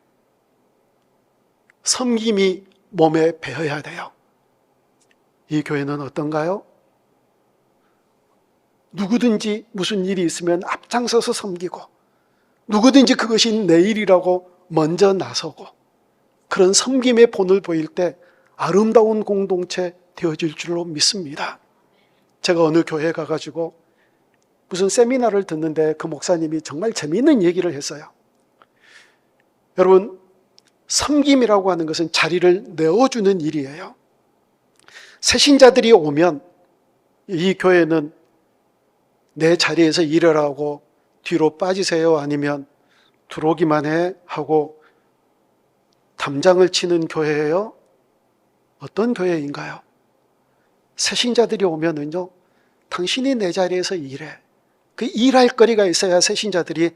섬김이 몸에 배어야 돼요. 이 교회는 어떤가요? 누구든지 무슨 일이 있으면 앞장서서 섬기고, 누구든지 그것이 내 일이라고 먼저 나서고, 그런 섬김의 본을 보일 때 아름다운 공동체 되어질 줄로 믿습니다. 제가 어느 교회에 가가지고 무슨 세미나를 듣는데 그 목사님이 정말 재미있는 얘기를 했어요. 여러분, 섬김이라고 하는 것은 자리를 내어주는 일이에요. 새신자들이 오면 이 교회는 내 자리에서 일하라고 뒤로 빠지세요, 아니면 들어오기만 해 하고 담장을 치는 교회예요? 어떤 교회인가요? 새신자들이 오면은요, 당신이 내 자리에서 일해. 그 일할 거리가 있어야 새신자들이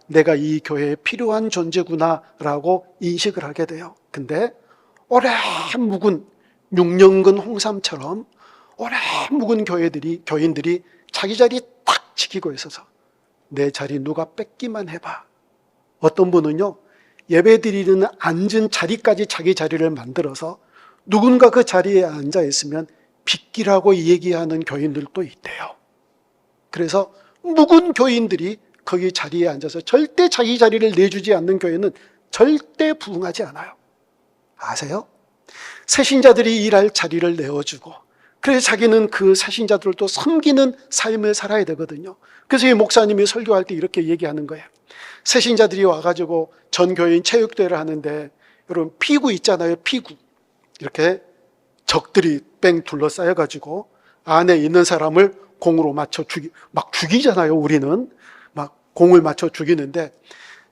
내가 이 교회에 필요한 존재구나 라고 인식을 하게 돼요. 근데 오래 묵은 6년근 홍삼처럼 오래 묵은 교인들이 자기 자리 딱 지키고 있어서 내 자리 누가 뺏기만 해봐. 어떤 분은요, 예배 드리는 앉은 자리까지 자기 자리를 만들어서 누군가 그 자리에 앉아 있으면 빗기라고 얘기하는 교인들도 있대요. 그래서 묵은 교인들이 거기 자리에 앉아서 절대 자기 자리를 내주지 않는 교회는 절대 부흥하지 않아요. 아세요? 새신자들이 일할 자리를 내어주고, 그래서 자기는 그 새신자들도 섬기는 삶을 살아야 되거든요. 그래서 이 목사님이 설교할 때 이렇게 얘기하는 거예요. 새신자들이 와가지고 전 교인 체육대회를 하는데, 여러분 피구 있잖아요. 피구. 이렇게 적들이 뺑 둘러싸여가지고 안에 있는 사람을 공으로 맞춰 막 죽이잖아요. 우리는 막 공을 맞춰 죽이는데,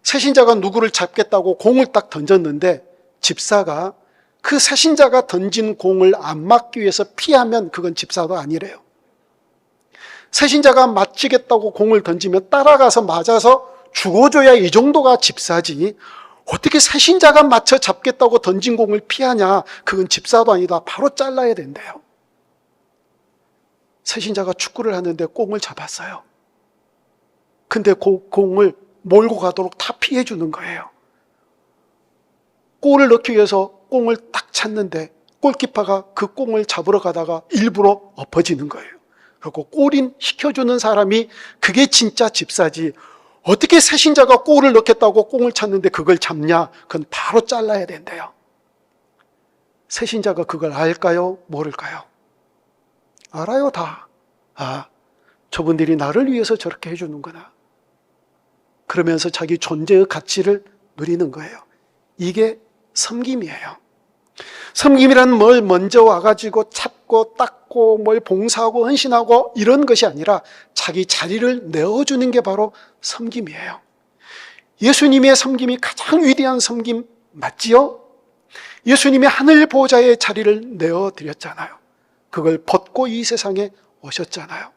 새신자가 누구를 잡겠다고 공을 딱 던졌는데 집사가 그 새신자가 던진 공을 안 맞기 위해서 피하면 그건 집사도 아니래요. 새신자가 맞히겠다고 공을 던지면 따라가서 맞아서 죽어줘야 이 정도가 집사지, 어떻게 새신자가 맞춰 잡겠다고 던진 공을 피하냐, 그건 집사도 아니다. 바로 잘라야 된대요. 새신자가 축구를 하는데 공을 잡았어요. 근데 그 공을 몰고 가도록 다 피해 주는 거예요. 골을 넣기 위해서 공을 딱 찼는데 골키퍼가 그 공을 잡으러 가다가 일부러 엎어지는 거예요. 그리고 골인 시켜주는 사람이 그게 진짜 집사지, 어떻게 새신자가 골을 넣겠다고 공을 찼는데 그걸 잡냐, 그건 바로 잘라야 된대요. 새신자가 그걸 알까요? 모를까요? 알아요, 다. 저분들이 나를 위해서 저렇게 해주는구나. 그러면서 자기 존재의 가치를 누리는 거예요. 이게 섬김이에요. 섬김이란 뭘 먼저 와가지고 찾고 닦고 뭘 봉사하고 헌신하고 이런 것이 아니라 자기 자리를 내어주는 게 바로 섬김이에요. 예수님의 섬김이 가장 위대한 섬김 맞지요? 예수님이 하늘 보좌의 자리를 내어드렸잖아요. 그걸 벗고 이 세상에 오셨잖아요.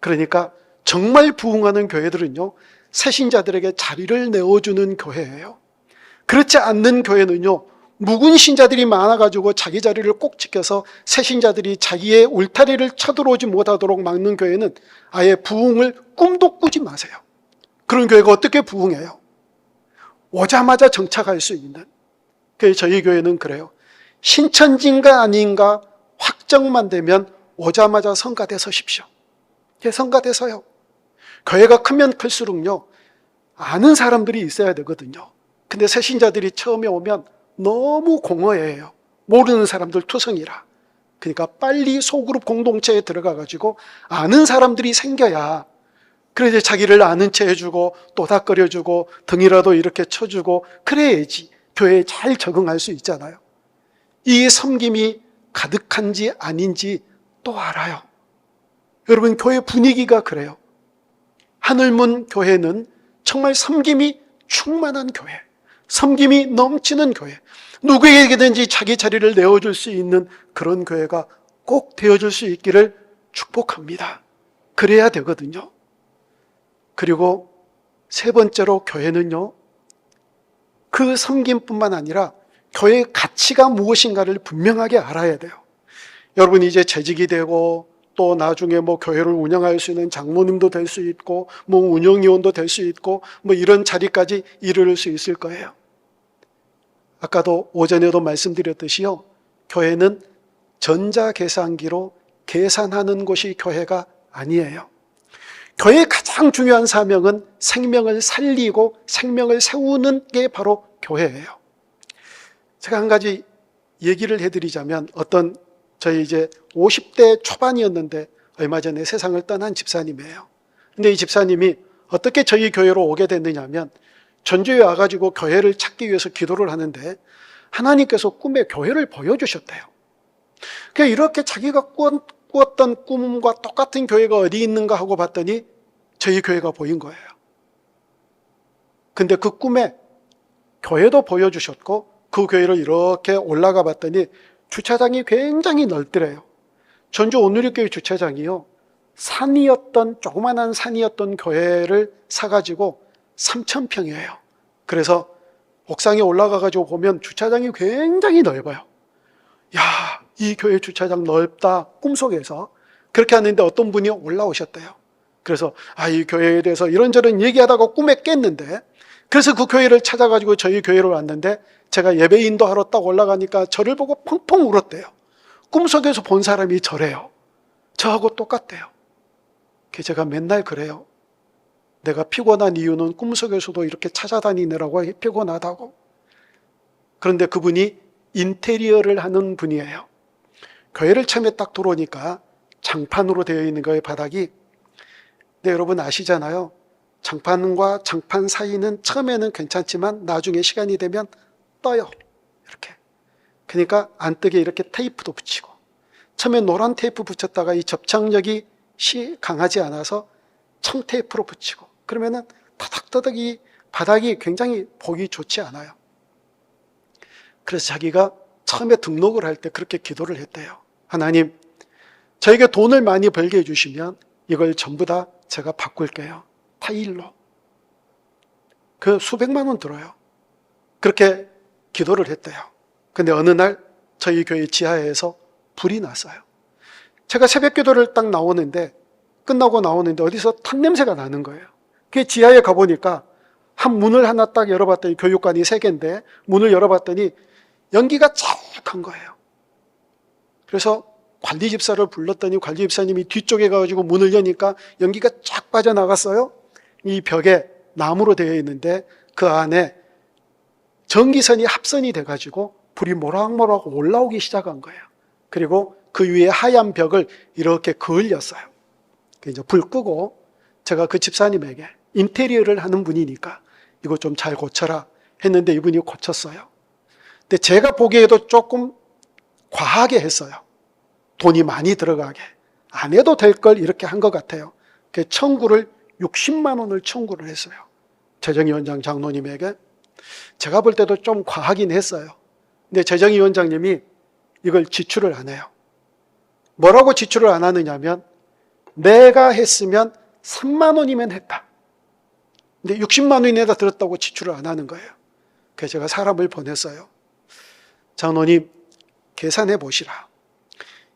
그러니까 정말 부흥하는 교회들은요, 새신자들에게 자리를 내어주는 교회예요. 그렇지 않는 교회는요, 묵은 신자들이 많아가지고 자기 자리를 꼭 지켜서 새신자들이 자기의 울타리를 쳐들어오지 못하도록 막는 교회는 아예 부흥을 꿈도 꾸지 마세요. 그런 교회가 어떻게 부흥해요? 오자마자 정착할 수 있는. 그래서 저희 교회는 그래요. 신천지인가 아닌가 확정만 되면 오자마자 성가대 서십시오. 성가대 서요. 교회가 크면 클수록요, 아는 사람들이 있어야 되거든요. 근데 새신자들이 처음에 오면 너무 공허해요. 모르는 사람들 투성이라. 그러니까 빨리 소그룹 공동체에 들어가가지고 아는 사람들이 생겨야, 그래야 자기를 아는 체 해주고 또닥거려주고 등이라도 이렇게 쳐주고 그래야지 교회에 잘 적응할 수 있잖아요. 이 섬김이 가득한지 아닌지 또 알아요. 여러분, 교회 분위기가 그래요. 하늘문 교회는 정말 섬김이 충만한 교회, 섬김이 넘치는 교회, 누구에게든지 자기 자리를 내어줄 수 있는 그런 교회가 꼭 되어줄 수 있기를 축복합니다. 그래야 되거든요. 그리고 세 번째로 교회는요, 그 섬김뿐만 아니라 교회의 가치가 무엇인가를 분명하게 알아야 돼요. 여러분이 이제 재직이 되고 또 나중에 교회를 운영할 수 있는 장로님도 될 수 있고 운영위원도 될 수 있고 이런 자리까지 이르를 수 있을 거예요. 아까도 오전에도 말씀드렸듯이요, 교회는 전자계산기로 계산하는 곳이 교회가 아니에요. 교회의 가장 중요한 사명은 생명을 살리고 생명을 세우는 게 바로 교회예요. 제가 한 가지 얘기를 해드리자면, 저희 이제 50대 초반이었는데 얼마 전에 세상을 떠난 집사님이에요. 근데 이 집사님이 어떻게 저희 교회로 오게 됐느냐면, 전주에 와가지고 교회를 찾기 위해서 기도를 하는데 하나님께서 꿈에 교회를 보여주셨대요. 그러니까 이렇게 자기가 꾸었던 꿈과 똑같은 교회가 어디 있는가 하고 봤더니 저희 교회가 보인 거예요. 근데 그 꿈에 교회도 보여주셨고 그 교회를 이렇게 올라가 봤더니 주차장이 굉장히 넓더래요. 전주 온누리교회 주차장이요, 조그만한 산이었던 교회를 사가지고 3,000평이에요. 그래서 옥상에 올라가가지고 보면 주차장이 굉장히 넓어요. 야, 이 교회 주차장 넓다, 꿈속에서 그렇게 하는데 어떤 분이 올라오셨대요. 그래서 이 교회에 대해서 이런저런 얘기하다가 꿈에 깼는데, 그래서 그 교회를 찾아가지고 저희 교회로 왔는데 제가 예배 인도하러 딱 올라가니까 저를 보고 펑펑 울었대요. 꿈속에서 본 사람이 저래요. 저하고 똑같대요. 제가 맨날 그래요. 내가 피곤한 이유는 꿈속에서도 이렇게 찾아다니느라고 피곤하다고. 그런데 그분이 인테리어를 하는 분이에요. 교회를 처음에 딱 들어오니까 장판으로 되어 있는 거예요, 바닥이. 근데 여러분 아시잖아요. 장판과 장판 사이는 처음에는 괜찮지만 나중에 시간이 되면 떠요. 이렇게. 그러니까 안 뜨게 이렇게 테이프도 붙이고, 처음에 노란 테이프 붙였다가 이 접착력이 강하지 않아서 청테이프로 붙이고, 그러면은 타닥타닥 이 바닥이 굉장히 보기 좋지 않아요. 그래서 자기가 처음에 등록을 할 때 그렇게 기도를 했대요. 하나님, 저에게 돈을 많이 벌게 해주시면 이걸 전부 다 제가 바꿀게요. 타일로. 그 수백만 원 들어요. 그렇게 기도를 했대요. 근데 어느 날 저희 교회 지하에서 불이 났어요. 제가 새벽 기도를 딱 끝나고 나오는데 어디서 탄 냄새가 나는 거예요. 그 지하에 가보니까 한 문을 하나 딱 열어봤더니, 교육관이 3개인데 문을 열어봤더니 연기가 쫙한 거예요. 그래서 관리 집사를 불렀더니 관리 집사님이 뒤쪽에 가가지고 문을 여니까 연기가 쫙 빠져나갔어요. 이 벽에 나무로 되어 있는데 그 안에 전기선이 합선이 돼가지고 불이 모락모락 올라오기 시작한 거예요. 그리고 그 위에 하얀 벽을 이렇게 그을렸어요. 이제 불 끄고 제가 그 집사님에게, 인테리어를 하는 분이니까 이거 좀 잘 고쳐라 했는데 이분이 고쳤어요. 근데 제가 보기에도 조금 과하게 했어요. 돈이 많이 들어가게. 안 해도 될 걸 이렇게 한 것 같아요. 그 청구를 60만 원을 청구를 했어요. 재정위원장 장로님에게. 제가 볼 때도 좀 과하긴 했어요. 근데 재정위원장님이 이걸 지출을 안 해요. 뭐라고 지출을 안 하느냐면, 내가 했으면 3만 원이면 했다. 근데 60만 원에다 들었다고 지출을 안 하는 거예요. 그래서 제가 사람을 보냈어요. 장로님, 계산해 보시라.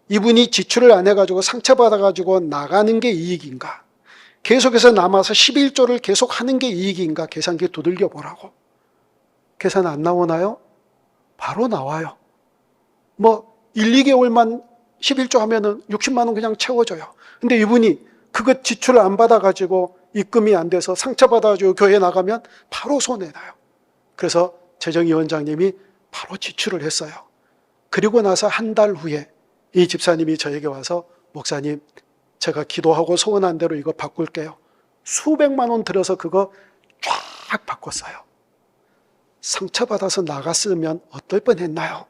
이분이 지출을 안 해가지고 상처받아가지고 나가는 게 이익인가, 계속해서 남아서 11조를 계속 하는 게 이익인가, 계산기 두들겨 보라고. 계산 안 나오나요? 바로 나와요. 1, 2개월만 11조 하면은 60만 원 그냥 채워줘요. 근데 이분이 그거 지출을 안 받아가지고 입금이 안 돼서 상처받아가지고 교회 나가면 바로 손해나요. 그래서 재정위원장님이 바로 지출을 했어요. 그리고 나서 한 달 후에 이 집사님이 저에게 와서, 목사님, 제가 기도하고 소원한 대로 이거 바꿀게요. 수백만 원 들여서 그거 쫙 바꿨어요. 상처받아서 나갔으면 어떨 뻔했나요?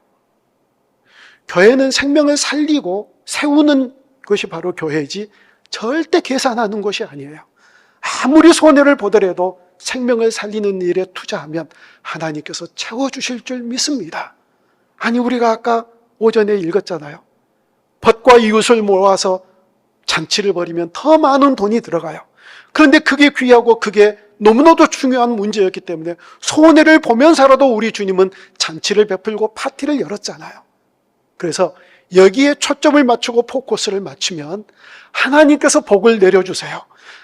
교회는 생명을 살리고 세우는 것이 바로 교회지 절대 계산하는 것이 아니에요. 아무리 손해를 보더라도 생명을 살리는 일에 투자하면 하나님께서 채워주실 줄 믿습니다. 아니, 우리가 아까 오전에 읽었잖아요. 벗과 이웃을 모아서 잔치를 벌이면 더 많은 돈이 들어가요. 그런데 그게 귀하고 그게 너무나도 중요한 문제였기 때문에 손해를 보면서라도 우리 주님은 잔치를 베풀고 파티를 열었잖아요. 그래서 여기에 초점을 맞추고 포커스를 맞추면 하나님께서 복을 내려주세요.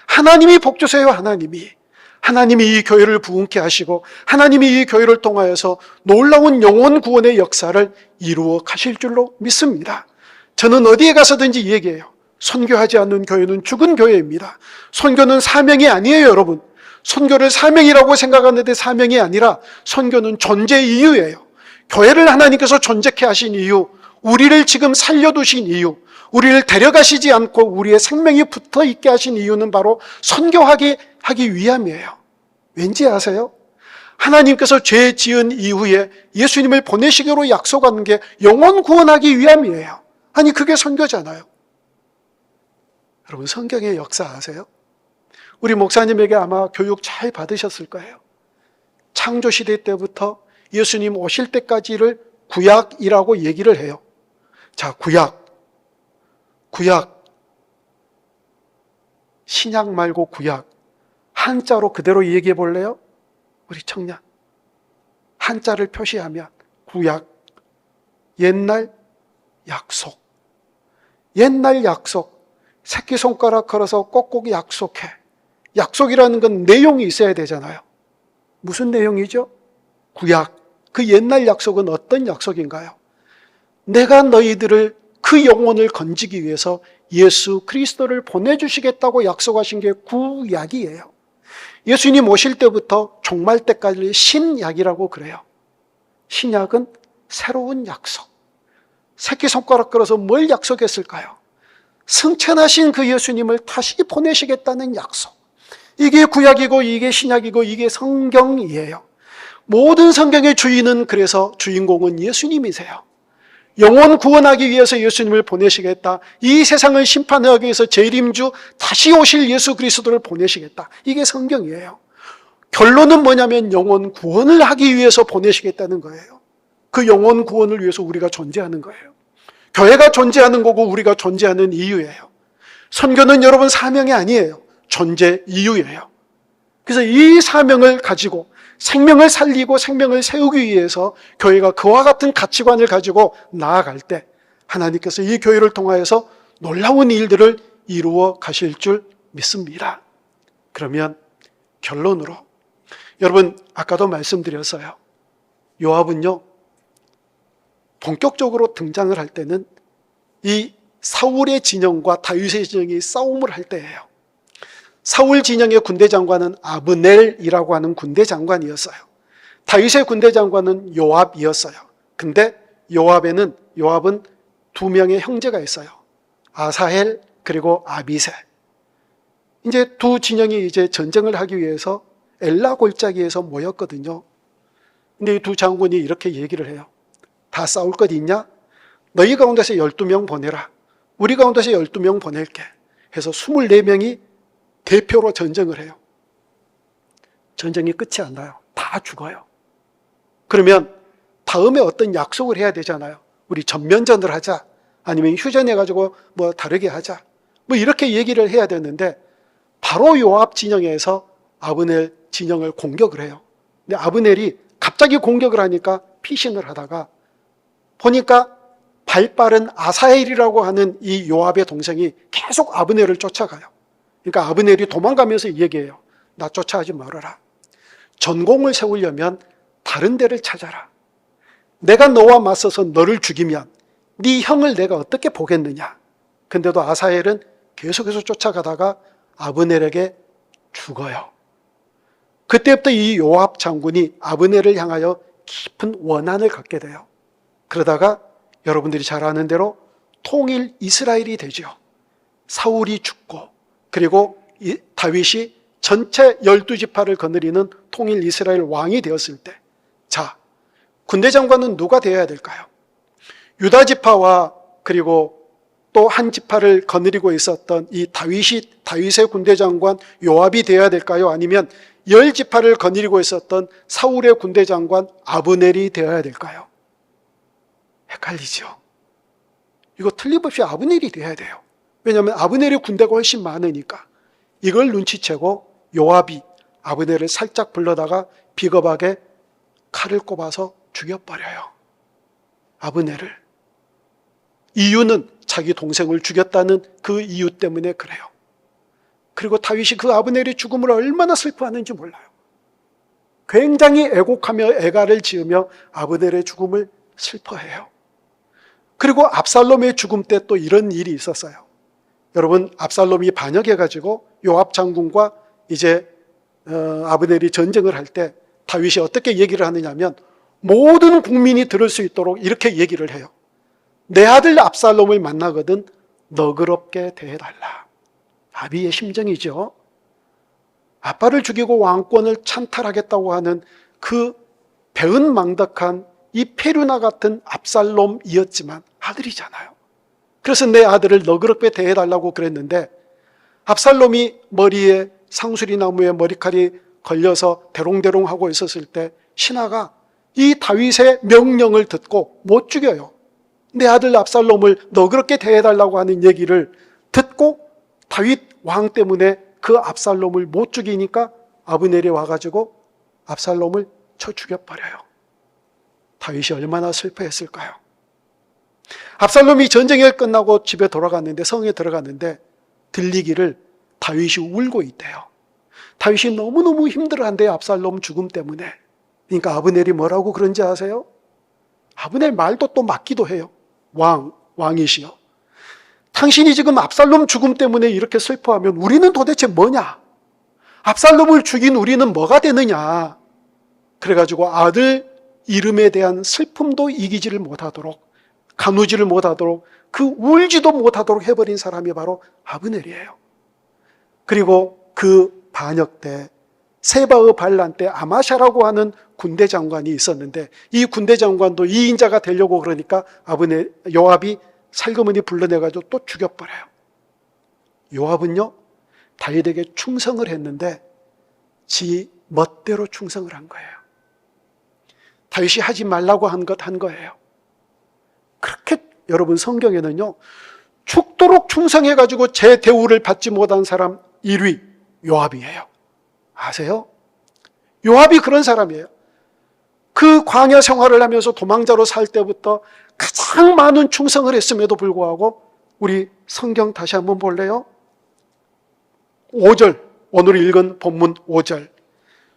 하나님이 복 주세요. 하나님이 이 교회를 부흥케 하시고 하나님이 이 교회를 통하여서 놀라운 영혼 구원의 역사를 이루어 가실 줄로 믿습니다. 저는 어디에 가서든지 얘기해요. 선교하지 않는 교회는 죽은 교회입니다. 선교는 사명이 아니에요, 여러분. 선교를 사명이라고 생각하는데 사명이 아니라 선교는 존재 이유예요. 교회를 하나님께서 존재케 하신 이유, 우리를 지금 살려두신 이유, 우리를 데려가시지 않고 우리의 생명이 붙어있게 하신 이유는 바로 선교하기 위함이에요. 왠지 아세요? 하나님께서 죄 지은 이후에 예수님을 보내시기로 약속한 게 영혼 구원하기 위함이에요. 아니, 그게 선교잖아요. 여러분, 성경의 역사 아세요? 우리 목사님에게 아마 교육 잘 받으셨을 거예요. 창조시대 때부터 예수님 오실 때까지를 구약이라고 얘기를 해요. 자, 구약. 신약 말고 구약. 한자로 그대로 얘기해 볼래요? 우리 청년. 한자를 표시하면 구약. 옛날 약속. 옛날 약속. 새끼손가락 걸어서 꼭꼭 약속해. 약속이라는 건 내용이 있어야 되잖아요. 무슨 내용이죠? 구약. 그 옛날 약속은 어떤 약속인가요? 내가 너희들을 그 영혼을 건지기 위해서 예수 그리스도를 보내주시겠다고 약속하신 게 구약이에요. 예수님 오실 때부터 종말 때까지 신약이라고 그래요. 신약은 새로운 약속. 새끼손가락 걸어서 뭘 약속했을까요? 승천하신 그 예수님을 다시 보내시겠다는 약속. 이게 구약이고 이게 신약이고 이게 성경이에요. 모든 성경의 주인은 그래서 주인공은 예수님이세요. 영혼 구원하기 위해서 예수님을 보내시겠다. 이 세상을 심판하기 위해서 재림주 다시 오실 예수 그리스도를 보내시겠다. 이게 성경이에요. 결론은 뭐냐면 영혼 구원을 하기 위해서 보내시겠다는 거예요. 그 영혼 구원을 위해서 우리가 존재하는 거예요. 교회가 존재하는 거고 우리가 존재하는 이유예요. 선교는 여러분 사명이 아니에요. 존재 이유예요. 그래서 이 사명을 가지고 생명을 살리고 생명을 세우기 위해서 교회가 그와 같은 가치관을 가지고 나아갈 때 하나님께서 이 교회를 통하여서 놀라운 일들을 이루어 가실 줄 믿습니다. 그러면 결론으로 여러분 아까도 말씀드렸어요. 요압은요 본격적으로 등장을 할 때는 이 사울의 진영과 다윗의 진영이 싸움을 할 때예요. 사울 진영의 군대 장관은 아브넬이라고 하는 군대 장관이었어요. 다윗의 군대 장관은 요압이었어요. 근데 요압은 두 명의 형제가 있어요. 아사헬 그리고 아비새. 이제 두 진영이 이제 전쟁을 하기 위해서 엘라 골짜기에서 모였거든요. 근데 이 두 장군이 이렇게 얘기를 해요. 다 싸울 것 있냐? 너희 가운데서 12명 보내라. 우리 가운데서 12명 보낼게. 해서 24명이 대표로 전쟁을 해요. 전쟁이 끝이 안 나요. 다 죽어요. 그러면 다음에 어떤 약속을 해야 되잖아요. 우리 전면전을 하자. 아니면 휴전해가지고 뭐 다르게 하자. 뭐 이렇게 얘기를 해야 되는데 바로 요압 진영에서 아브넬 진영을 공격을 해요. 근데 아브넬이 갑자기 공격을 하니까 피신을 하다가 보니까 발빠른 아사헬이라고 하는 이 요압의 동생이 계속 아브넬을 쫓아가요. 그러니까 아브넬이 도망가면서 얘기해요. 나 쫓아가지 말아라. 전공을 세우려면 다른 데를 찾아라. 내가 너와 맞서서 너를 죽이면 네 형을 내가 어떻게 보겠느냐. 근데도 아사헬은 계속해서 쫓아가다가 아브넬에게 죽어요. 그때부터 이 요압 장군이 아브넬을 향하여 깊은 원한을 갖게 돼요. 그러다가 여러분들이 잘 아는 대로 통일 이스라엘이 되죠. 사울이 죽고 그리고 다윗이 전체 12지파를 거느리는 통일 이스라엘 왕이 되었을 때, 자, 군대 장관은 누가 되어야 될까요? 유다 지파와 그리고 또 한 지파를 거느리고 있었던 이 다윗의 군대 장관 요압이 되어야 될까요? 아니면 10지파를 거느리고 있었던 사울의 군대 장관 아브넬이 되어야 될까요? 헷갈리죠? 이거 틀림없이 아브넬이 돼야 돼요. 왜냐하면 아브넬의 군대가 훨씬 많으니까. 이걸 눈치채고 요압이 아브넬을 살짝 불러다가 비겁하게 칼을 꼽아서 죽여버려요. 아브넬을. 이유는 자기 동생을 죽였다는 그 이유 때문에 그래요. 그리고 다윗이 그 아브넬의 죽음을 얼마나 슬퍼하는지 몰라요. 굉장히 애곡하며 애가를 지으며 아브넬의 죽음을 슬퍼해요. 그리고 압살롬의 죽음 때 또 이런 일이 있었어요. 여러분, 압살롬이 반역해가지고 요압 장군과 이제 아브넬이 전쟁을 할 때 다윗이 어떻게 얘기를 하느냐면 모든 국민이 들을 수 있도록 이렇게 얘기를 해요. 내 아들 압살롬을 만나거든 너그럽게 대해달라. 아비의 심정이죠. 아빠를 죽이고 왕권을 찬탈하겠다고 하는 그 배은망덕한 이 페류나 같은 압살롬이었지만 아들이잖아요. 그래서 내 아들을 너그럽게 대해달라고 그랬는데 압살롬이 머리에 상수리 나무에 머리칼이 걸려서 대롱대롱 하고 있었을 때 신하가 이 다윗의 명령을 듣고 못 죽여요. 내 아들 압살롬을 너 그렇게 대해달라고 하는 얘기를 듣고 다윗 왕 때문에 그 압살롬을 못 죽이니까 아브넬이 와가지고 압살롬을 쳐 죽여버려요. 다윗이 얼마나 슬퍼했을까요? 압살롬이 전쟁이 끝나고 집에 돌아갔는데, 성에 들어갔는데 들리기를 다윗이 울고 있대요. 다윗이 너무너무 힘들어한대요. 압살롬 죽음 때문에. 그러니까 아브넬이 뭐라고 그런지 아세요? 아브넬 말도 또 맞기도 해요. 왕이시여, 당신이 지금 압살롬 죽음 때문에 이렇게 슬퍼하면 우리는 도대체 뭐냐? 압살롬을 죽인 우리는 뭐가 되느냐? 그래가지고 아들 이름에 대한 슬픔도 이기지를 못하도록, 가누지를 못하도록, 그 울지도 못하도록 해버린 사람이 바로 아브넬이에요. 그리고 그 반역 때 세바의 반란 때 아마샤라고 하는 군대 장관이 있었는데, 이 군대 장관도 이인자가 되려고 그러니까 요압이 살그머니 불러내가지고 또 죽여버려요. 요압은요, 다윗에게 충성을 했는데 지 멋대로 충성을 한 거예요. 다윗이 하지 말라고 한 것 한 거예요. 그렇게 여러분, 성경에는요, 죽도록 충성해가지고 제 대우를 받지 못한 사람 1위 요압이에요. 아세요? 요압이 그런 사람이에요. 그 광야 생활을 하면서 도망자로 살 때부터 가장 많은 충성을 했음에도 불구하고, 우리 성경 다시 한번 볼래요? 5절, 오늘 읽은 본문 5절.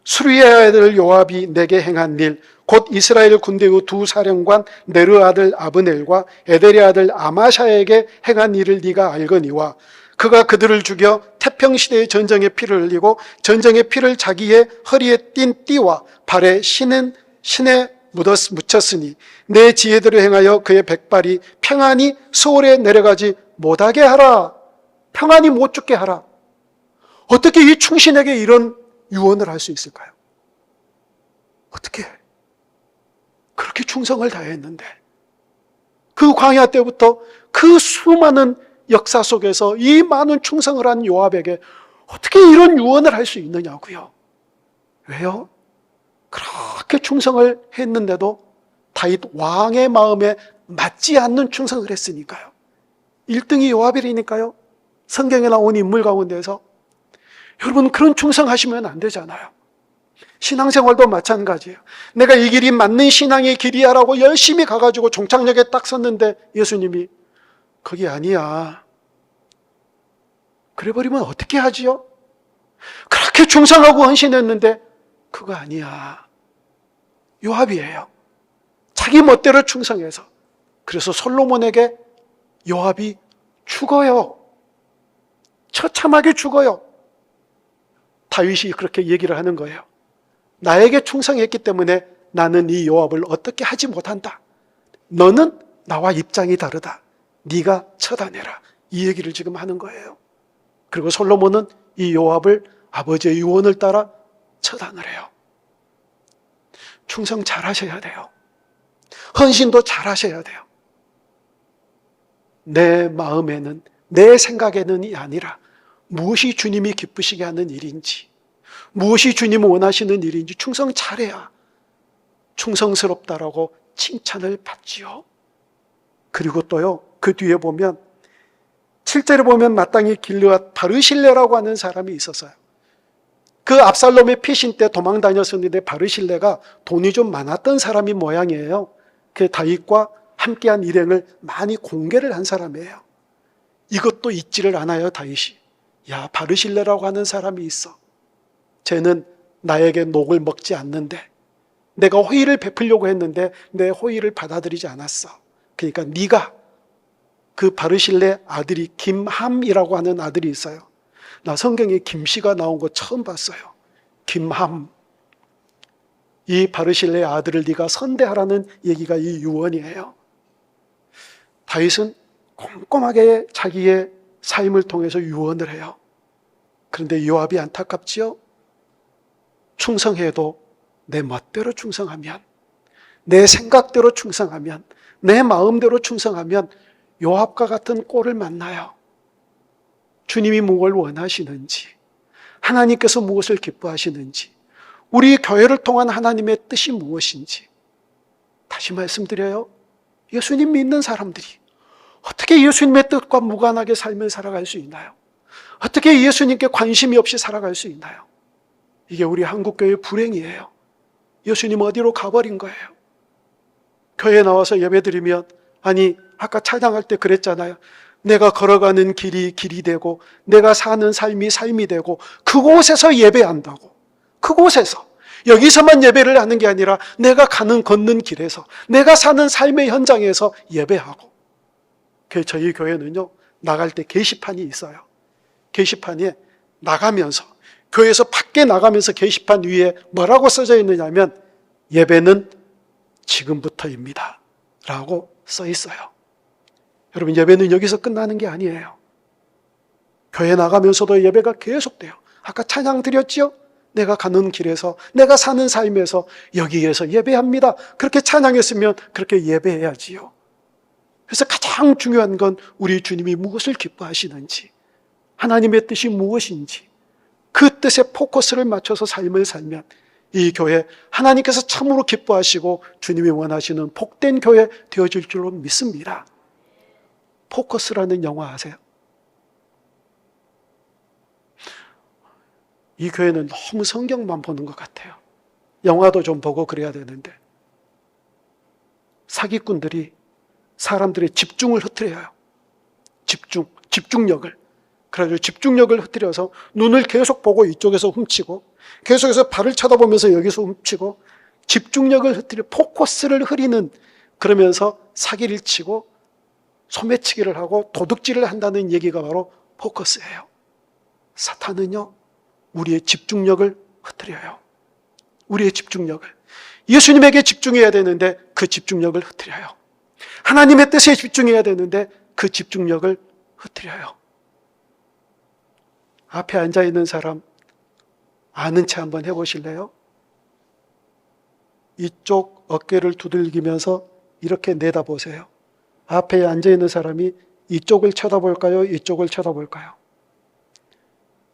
수리의 아들 요압이 내게 행한 일, 곧 이스라엘 군대의 두 사령관 네르 아들 아브넬과 에델의 아들 아마샤에게 행한 일을 네가 알거니와, 그가 그들을 죽여 태평시대의 전쟁의 피를 흘리고 전쟁의 피를 자기의 허리에 띤 띠와 발에 신에 묻혔으니 내 지혜대로 행하여 그의 백발이 평안히 서울에 내려가지 못하게 하라. 평안히 못 죽게 하라. 어떻게 이 충신에게 이런 유언을 할 수 있을까요? 어떻게? 그렇게 충성을 다했는데, 그 광야 때부터 그 수많은 역사 속에서 이 많은 충성을 한 요압에게 어떻게 이런 유언을 할 수 있느냐고요. 왜요? 그렇게 충성을 했는데도 다윗 왕의 마음에 맞지 않는 충성을 했으니까요. 1등이 요압이니까요. 성경에 나온 인물 가운데서. 여러분, 그런 충성하시면 안 되잖아요. 신앙생활도 마찬가지예요. 내가 이 길이 맞는 신앙의 길이야라고 열심히 가가지고 종착역에 딱 섰는데 예수님이 거기 아니야. 그래버리면 어떻게 하지요? 그렇게 충성하고 헌신했는데 그거 아니야. 요압이에요. 자기 멋대로 충성해서. 그래서 솔로몬에게 요압이 죽어요. 처참하게 죽어요. 다윗이 그렇게 얘기를 하는 거예요. 나에게 충성했기 때문에 나는 이 요압을 어떻게 하지 못한다. 너는 나와 입장이 다르다. 네가 처단해라. 이 얘기를 지금 하는 거예요. 그리고 솔로몬은 이 요압을 아버지의 유언을 따라 처단을 해요. 충성 잘 하셔야 돼요. 헌신도 잘 하셔야 돼요. 내 마음에는, 내 생각에는이 아니라 무엇이 주님이 기쁘시게 하는 일인지, 무엇이 주님이 원하시는 일인지 충성 잘해야 충성스럽다라고 칭찬을 받지요. 그리고 또요, 그 뒤에 보면 7절에 보면 마땅히 길르앗 바르실레라고 하는 사람이 있었어요. 그 압살롬의 피신 때 도망 다녔었는데 바르실레가 돈이 좀 많았던 사람이 모양이에요. 그 다윗과 함께한 일행을 많이 공개를 한 사람이에요. 이것도 잊지를 않아요, 다윗이. 야, 바르실레라고 하는 사람이 있어. 쟤는 나에게 녹을 먹지 않는데, 내가 호의를 베풀려고 했는데 내 호의를 받아들이지 않았어. 그러니까 네가, 그 바르실레 아들이 김함이라고 하는 아들이 있어요. 나 성경에 김씨가 나온 거 처음 봤어요. 김함. 이 바르실레의 아들을 네가 선대하라는 얘기가 이 유언이에요. 다윗은 꼼꼼하게 자기의 삶을 통해서 유언을 해요. 그런데 요압이 안타깝지요? 충성해도 내 멋대로 충성하면, 내 생각대로 충성하면, 내 마음대로 충성하면 요압과 같은 꼴을 만나요. 주님이 무엇을 원하시는지, 하나님께서 무엇을 기뻐하시는지, 우리 교회를 통한 하나님의 뜻이 무엇인지 다시 말씀드려요. 예수님 믿는 사람들이 어떻게 예수님의 뜻과 무관하게 삶을 살아갈 수 있나요? 어떻게 예수님께 관심이 없이 살아갈 수 있나요? 이게 우리 한국교회의 불행이에요. 예수님 어디로 가버린 거예요? 교회에 나와서 예배드리면, 아니 아까 찬양할 때 그랬잖아요. 내가 걸어가는 길이 길이 되고 내가 사는 삶이 삶이 되고 그곳에서 예배한다고. 그곳에서, 여기서만 예배를 하는 게 아니라 내가 가는 걷는 길에서, 내가 사는 삶의 현장에서 예배하고. 저희 교회는요, 나갈 때 게시판이 있어요. 게시판에 나가면서, 교회에서 밖에 나가면서 게시판 위에 뭐라고 써져 있느냐면 예배는 지금부터입니다 라고 써 있어요. 여러분, 예배는 여기서 끝나는 게 아니에요. 교회 나가면서도 예배가 계속돼요. 아까 찬양 드렸지요? 내가 가는 길에서, 내가 사는 삶에서 여기에서 예배합니다. 그렇게 찬양했으면 그렇게 예배해야지요. 그래서 가장 중요한 건 우리 주님이 무엇을 기뻐하시는지, 하나님의 뜻이 무엇인지 그 뜻에 포커스를 맞춰서 삶을 살면 이 교회 하나님께서 참으로 기뻐하시고 주님이 원하시는 복된 교회 되어질 줄로 믿습니다. 포커스라는 영화 아세요? 이 교회는 너무 성경만 보는 것 같아요. 영화도 좀 보고 그래야 되는데 사기꾼들이 사람들의 집중을 흐트려요. 집중력을. 그래가지고 집중력을 흐트려서 눈을 계속 보고 이쪽에서 훔치고, 계속해서 발을 쳐다보면서 여기서 훔치고, 집중력을 흐트려 포커스를 흐리는, 그러면서 사기를 치고 소매치기를 하고 도둑질을 한다는 얘기가 바로 포커스예요. 사탄은요, 우리의 집중력을 흐트려요. 우리의 집중력을. 예수님에게 집중해야 되는데 그 집중력을 흐트려요. 하나님의 뜻에 집중해야 되는데 그 집중력을 흐트려요. 앞에 앉아있는 사람 아는 체 한번 해보실래요? 이쪽 어깨를 두들기면서 이렇게 내다보세요. 앞에 앉아있는 사람이 이쪽을 쳐다볼까요? 이쪽을 쳐다볼까요?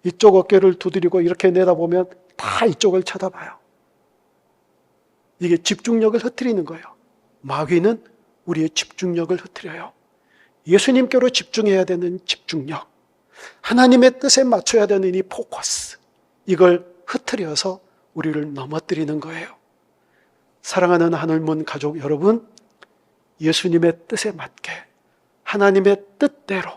이쪽 어깨를 두드리고 이렇게 내다보면 다 이쪽을 쳐다봐요. 이게 집중력을 흐트리는 거예요. 마귀는 우리의 집중력을 흐트려요. 예수님께로 집중해야 되는 집중력, 하나님의 뜻에 맞춰야 되는 이 포커스, 이걸 흐트려서 우리를 넘어뜨리는 거예요. 사랑하는 하늘문 가족 여러분, 예수님의 뜻에 맞게 하나님의 뜻대로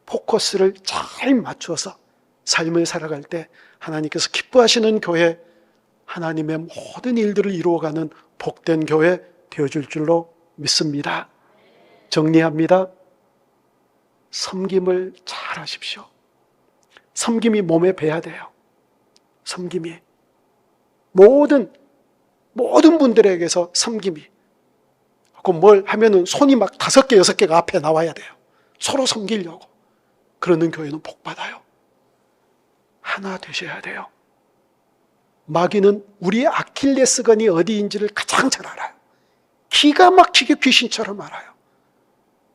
포커스를 잘 맞춰서 삶을 살아갈 때 하나님께서 기뻐하시는 교회, 하나님의 모든 일들을 이루어가는 복된 교회 되어줄 줄로 믿습니다. 정리합니다. 섬김을 잘 하십시오. 섬김이 몸에 배야 돼요. 섬김이. 모든 분들에게서 섬김이. 뭘 하면은 손이 막 5개, 6개가 앞에 나와야 돼요. 서로 섬기려고. 그러는 교회는 복 받아요. 하나 되셔야 돼요. 마귀는 우리의 아킬레스건이 어디인지를 가장 잘 알아요. 기가 막히게 귀신처럼 알아요.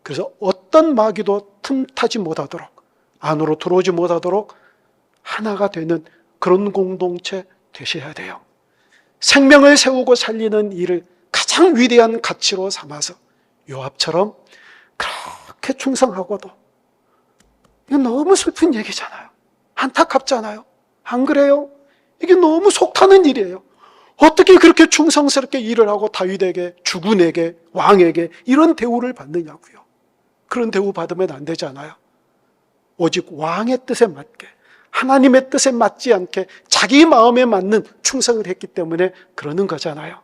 그래서 어떤 마귀도 틈타지 못하도록, 안으로 들어오지 못하도록 하나가 되는 그런 공동체 되셔야 돼요. 생명을 세우고 살리는 일을 가장 위대한 가치로 삼아서 요압처럼 그렇게 충성하고도, 이건 너무 슬픈 얘기잖아요. 안타깝잖아요. 안 그래요? 이게 너무 속타는 일이에요. 어떻게 그렇게 충성스럽게 일을 하고 다윗에게, 주군에게, 왕에게 이런 대우를 받느냐고요. 그런 대우 받으면 안 되잖아요. 오직 왕의 뜻에 맞게, 하나님의 뜻에 맞지 않게 자기 마음에 맞는 충성을 했기 때문에 그러는 거잖아요.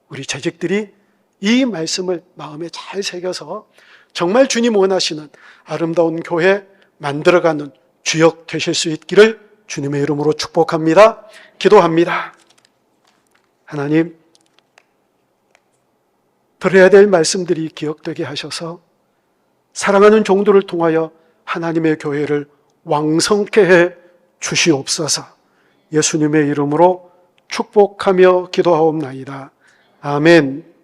우리 재직들이 이 말씀을 마음에 잘 새겨서 정말 주님 원하시는 아름다운 교회 만들어가는 주역 되실 수 있기를 주님의 이름으로 축복합니다. 기도합니다. 하나님, 들어야 될 말씀들이 기억되게 하셔서 사랑하는 종들을 통하여 하나님의 교회를 왕성케 해 주시옵소서. 예수님의 이름으로 축복하며 기도하옵나이다. 아멘.